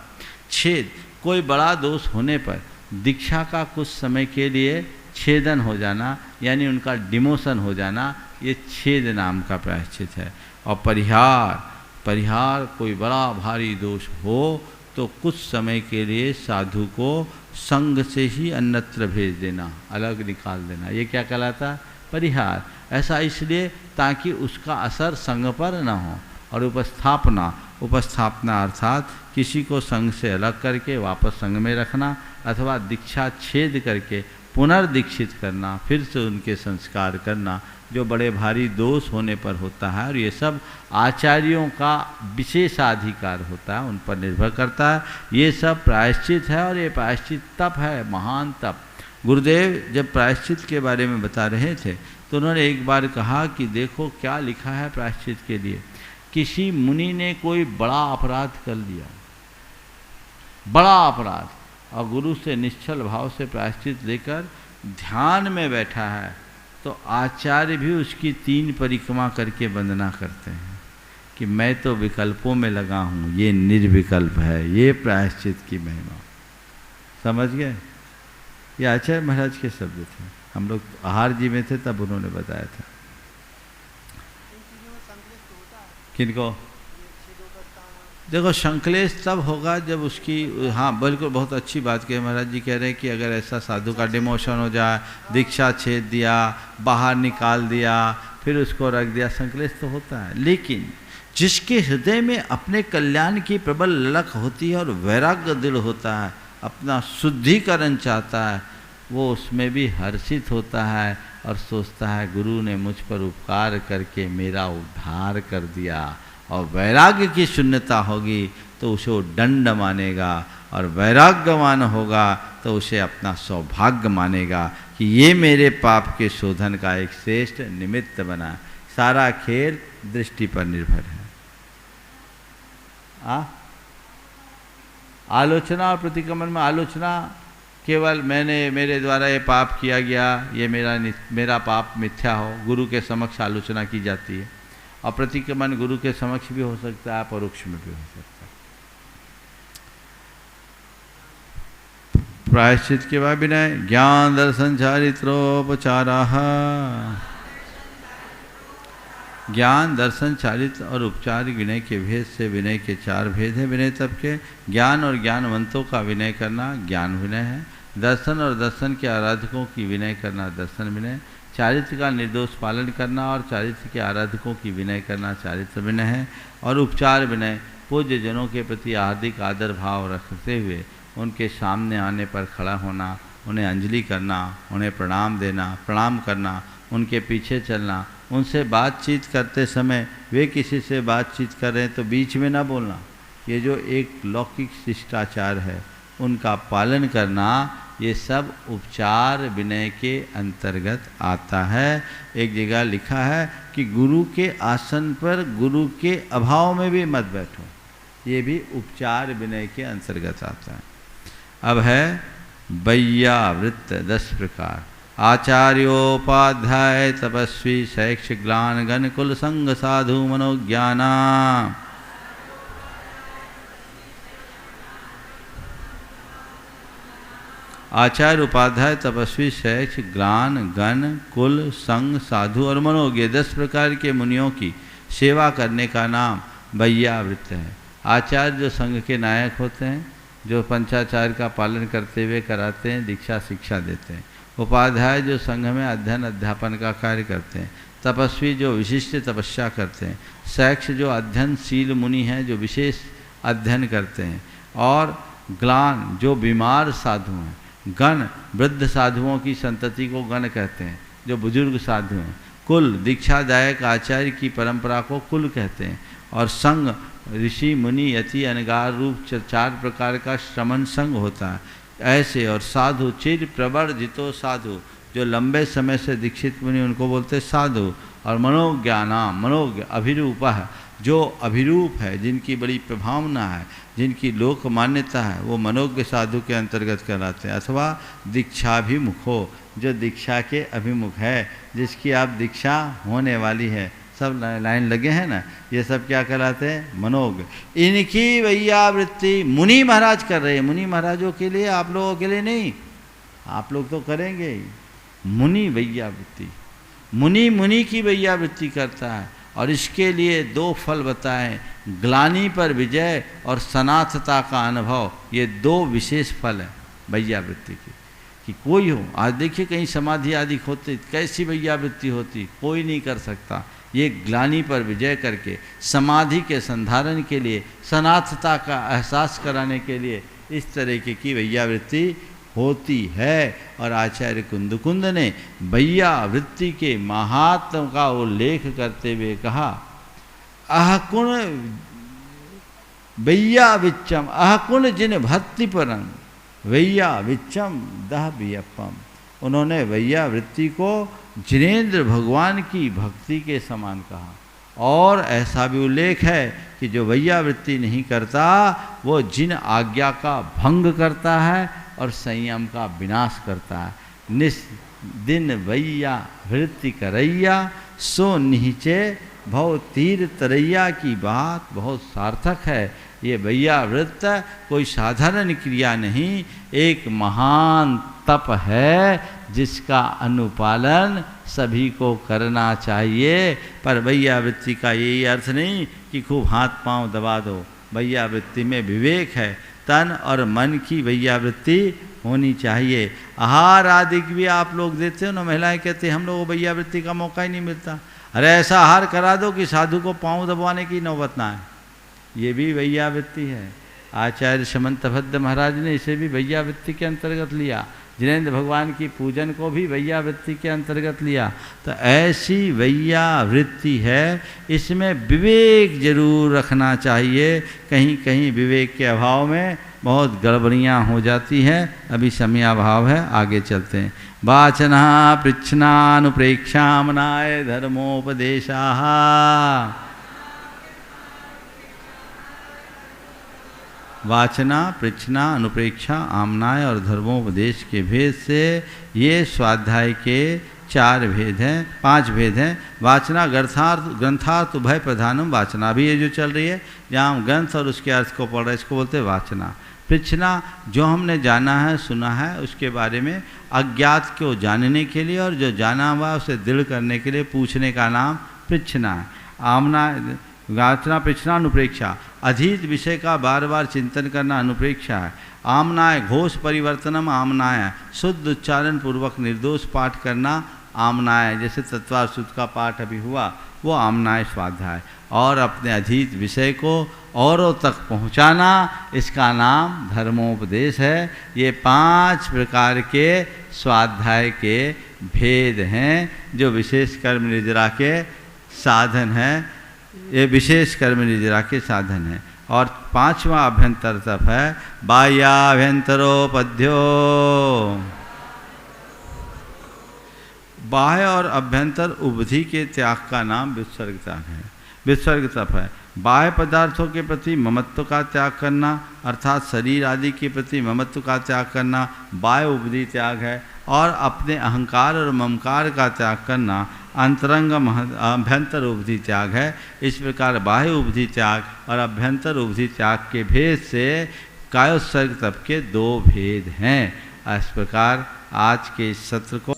छेद, कोई बड़ा दोष होने पर दीक्षा का कुछ समय के लिए छेदन हो जाना, यानी उनका डिमोशन हो जाना, ये छेद नाम का प्रायश्चित है। और परिहार, परिहार कोई बड़ा भारी दोष हो तो कुछ समय के लिए साधु को संग से ही अन्यत्र भेज देना, अलग निकाल देना, ये क्या कहलाता? परिहार। ऐसा इसलिए ताकि उसका असर संग पर न हो। और उपस्थापना, उपस्थापना अर्थात किसी को संग से अलग करके वापस संग में रखना, अथवा दीक्षा छेद करके पुनर्दीक्षित करना, फिर से उनके संस्कार करना, जो बड़े भारी दोष होने पर होता है। और ये सब आचार्यों का विशेषाधिकार होता है, उन पर निर्भर करता है। ये सब प्रायश्चित है और ये प्रायश्चित तप है, महान तप। गुरुदेव जब प्रायश्चित के बारे में बता रहे थे तो उन्होंने एक बार कहा कि देखो क्या लिखा है प्रायश्चित के लिए। किसी मुनि ने कोई बड़ा अपराध कर लिया, बड़ा अपराध, और गुरु से निश्चल भाव से प्रायश्चित लेकर ध्यान में बैठा है, तो आचार्य भी उसकी 3 परिक्रमा करके वंदना करते हैं कि मैं तो विकल्पों में लगा हूँ, ये निर्विकल्प है, ये प्रायश्चित की महिमा। समझ गए? ये आचार्य महाराज के शब्द थे, हम लोग आहार जी में थे तब उन्होंने बताया था। किनको? देखो संकलेश तब होगा जब उसकी, हाँ बिल्कुल बहुत अच्छी बात कही महाराज जी, कह रहे हैं कि अगर ऐसा साधु का डिमोशन हो जाए, दीक्षा छेद दिया, बाहर निकाल दिया, फिर उसको रख दिया, संकलेश तो होता है। लेकिन जिसके हृदय में अपने कल्याण की प्रबल ललक होती है और वैराग्य दृढ़ होता है, अपना शुद्धिकरण चाहता है, वो उसमें भी हर्षित होता है और सोचता है गुरु ने मुझ पर उपकार करके मेरा उद्धार कर दिया। और वैराग्य की शून्यता होगी तो उसे वो दंड मानेगा, और वैराग्यवान होगा तो उसे अपना सौभाग्य मानेगा कि ये मेरे पाप के शोधन का एक श्रेष्ठ निमित्त बना। सारा खेल दृष्टि पर निर्भर है। आलोचना और प्रतिक्रमण में आलोचना केवल मेरे द्वारा ये पाप किया गया, ये मेरा पाप मिथ्या हो, गुरु के समक्ष आलोचना की जाती है। और प्रतिक्रमण गुरु के समक्ष भी हो सकता है, परोक्ष में भी हो सकता है। प्रायश्चित के बाद विनय, ज्ञान दर्शन चारित्रोपचारा। ज्ञान दर्शन चारित्र और उपचार विनय के भेद से विनय के 4 भेद हैं। विनय तब के ज्ञान और ज्ञानवंतों का विनय करना ज्ञान विनय है। दर्शन और दर्शन के आराधकों की विनय करना दर्शन विनय। चारित्र का निर्दोष पालन करना और चारित्र के आराधकों की विनय करना चारित्र विनय है। और उपचार विनय पूज्य जनों के प्रति हार्दिक आदर भाव रखते हुए उनके सामने आने पर खड़ा होना, उन्हें अंजलि करना, उन्हें प्रणाम देना, प्रणाम करना, उनके पीछे चलना, उनसे बातचीत करते समय वे किसी से बातचीत कर रहे हैं तो बीच में ना बोलना, ये जो एक लौकिक शिष्टाचार है उनका पालन करना, ये सब उपचार विनय के अंतर्गत आता है। एक जगह लिखा है कि गुरु के आसन पर गुरु के अभाव में भी मत बैठो, ये भी उपचार विनय के अंतर्गत आता है। अब है वैयावृत्त 10 प्रकार। आचार्योपाध्याय तपस्वी शैक्षिक ग्लान गण कुल संग साधु मनोज्ञाना। आचार्य उपाध्याय तपस्वी शैक्षिक ग्लान गण कुल संग साधु और मनोज्ञ 10 प्रकार के मुनियों की सेवा करने का नाम वैयावृत्त है। आचार्य जो संघ के नायक होते हैं जो पंचाचार्य का पालन करते हुए कराते हैं, दीक्षा शिक्षा देते हैं। उपाध्याय जो संघ में अध्ययन अध्यापन का कार्य करते हैं। तपस्वी जो विशिष्ट तपस्या करते हैं। शैक्ष जो अध्ययनशील मुनि हैं जो विशेष अध्ययन करते हैं। और ग्लान जो बीमार साधु हैं। गण वृद्ध साधुओं की संतति को गण कहते हैं जो बुजुर्ग साधु हैं। कुल दीक्षादायक आचार्य की परंपरा को कुल कहते हैं। और संघ ऋषि मुनि यति अनगार रूप 4 प्रकार का श्रमण संघ होता है। ऐसे और साधु चिर प्रवर्जितो साधु जो लंबे समय से दीक्षित मुनि उनको बोलते साधु। और मनोज्ञाना मनोज्ञ अभिरूप है जो अभिरूप है, जिनकी बड़ी प्रभावना है, जिनकी लोक मान्यता है, वो मनोज्ञ साधु के अंतर्गत कहलाते हैं। अथवा दीक्षाभिमुखो जो दीक्षा के अभिमुख है, जिसकी आप दीक्षा होने वाली है। सब लाइन लगे हैं ना, ये सब क्या कहलाते हैं? मनोज्ञ। इनकी वैयावृत्ति मुनि महाराज कर रहे हैं। मुनि महाराजों के लिए, आप लोगों के लिए नहीं, आप लोग तो करेंगे ही। मुनि वैयावृत्ति, मुनि की वैयावृत्ति करता है। और इसके लिए 2 फल बताएं, ग्लानि पर विजय और सनाथता का अनुभव। ये 2 विशेष फल हैं वैयावृत्ति की। कि कोई हो, आज देखिए कहीं समाधि आदि होती, कैसी वैयावृत्ति होती, कोई नहीं कर सकता। ये ग्लानि पर विजय करके समाधि के संधारण के लिए, सनाथता का एहसास कराने के लिए इस तरीके की वैयावृत्ति होती है। और आचार्य कुंद ने वैयावृत्ति के महात्म का उल्लेख करते हुए कहा, अहकुण वैयाविच्चम, अहकुण जिन भक्ति परम वैयाविच्चम दह वियप्पम। उन्होंने वैयावृत्ति को जिनेंद्र भगवान की भक्ति के समान कहा। और ऐसा भी उल्लेख है कि जो वैयावृत्ति नहीं करता वो जिन आज्ञा का भंग करता है और संयम का विनाश करता है। निस दिन वैयावृत्ति करैया सो निहिचे भव तीर तरैया की बात बहुत सार्थक है। ये वैयावृत्त कोई साधारण क्रिया नहीं, एक महान तप है जिसका अनुपालन सभी को करना चाहिए। पर वैयावृत्ति का यही अर्थ नहीं कि खूब हाथ पांव दबा दो। वैयावृत्ति में विवेक है, तन और मन की वैयावृत्ति होनी चाहिए। आहार आदि भी आप लोग देते हो ना, महिलाएं कहते हैं हम लोगों को वैयावृत्ति का मौका ही नहीं मिलता। अरे ऐसा आहार करा दो कि साधु को पांव दबाने की नौबत ना आए, ये भी वैयावृत्ति है। आचार्य समंतभद्र महाराज ने इसे भी वैयावृत्ति के अंतर्गत लिया। जिनेंद्र भगवान की पूजन को भी वैयावृत्ति के अंतर्गत लिया। तो ऐसी वैयावृत्ति है, इसमें विवेक जरूर रखना चाहिए। कहीं कहीं विवेक के अभाव में बहुत गड़बड़ियाँ हो जाती हैं। अभी समय अभाव है, आगे चलते हैं। वाचना पृच्छनानुप्रेक्षामनाय धर्मोपदेशा। वाचना पृच्छना अनुप्रेक्षा आमनाय और धर्मोपदेश के भेद से ये स्वाध्याय के 4 भेद हैं, 5 भेद हैं। वाचना ग्रंथार्थ उभय प्रधानम, वाचना भी ये जो चल रही है, जहाँ हम ग्रंथ और उसके अर्थ को पढ़ रहे हैं, इसको बोलते हैं वाचना। पृच्छना जो हमने जाना है सुना है उसके बारे में अज्ञात को जानने के लिए, और जो जाना हुआ उसे दृढ़ करने के लिए पूछने का नाम पृच्छना है। आमना वाचना पृच्छना अनुप्रेक्षा, अधीत विषय का बार बार चिंतन करना अनुप्रेक्षा है। आमनाय घोष परिवर्तनम आमनाय, शुद्ध उच्चारण पूर्वक निर्दोष पाठ करना आमनाय, जैसे तत्वार शुद्ध का पाठ अभी हुआ वो आमनाय स्वाध्याय। और अपने अधीत विषय को औरों तक पहुंचाना, इसका नाम धर्मोपदेश है। ये 5 प्रकार के स्वाध्याय के भेद हैं जो विशेष कर्म निद्रा के साधन हैं। ये विशेष कर्म निद्रा के साधन है। और 5वां अभ्यंतर तप है बाह्याभ्यंतरोपध्यो। बाह्य और अभ्यंतर उबधि के त्याग का नाम विसर्ग त्याग है। विसर्ग तप है बाह्य पदार्थों के प्रति ममत्व का त्याग करना, अर्थात शरीर आदि के प्रति ममत्व का त्याग करना बाह्य उबधि त्याग है। और अपने अहंकार और ममकार का त्याग करना अंतरंग अभ्यंतर उबधि त्याग है। इस प्रकार बाह्य उबधि त्याग और अभ्यंतर उबधि त्याग के भेद से कायोत्सर्ग तप के 2 भेद हैं। इस प्रकार आज के इस सत्र को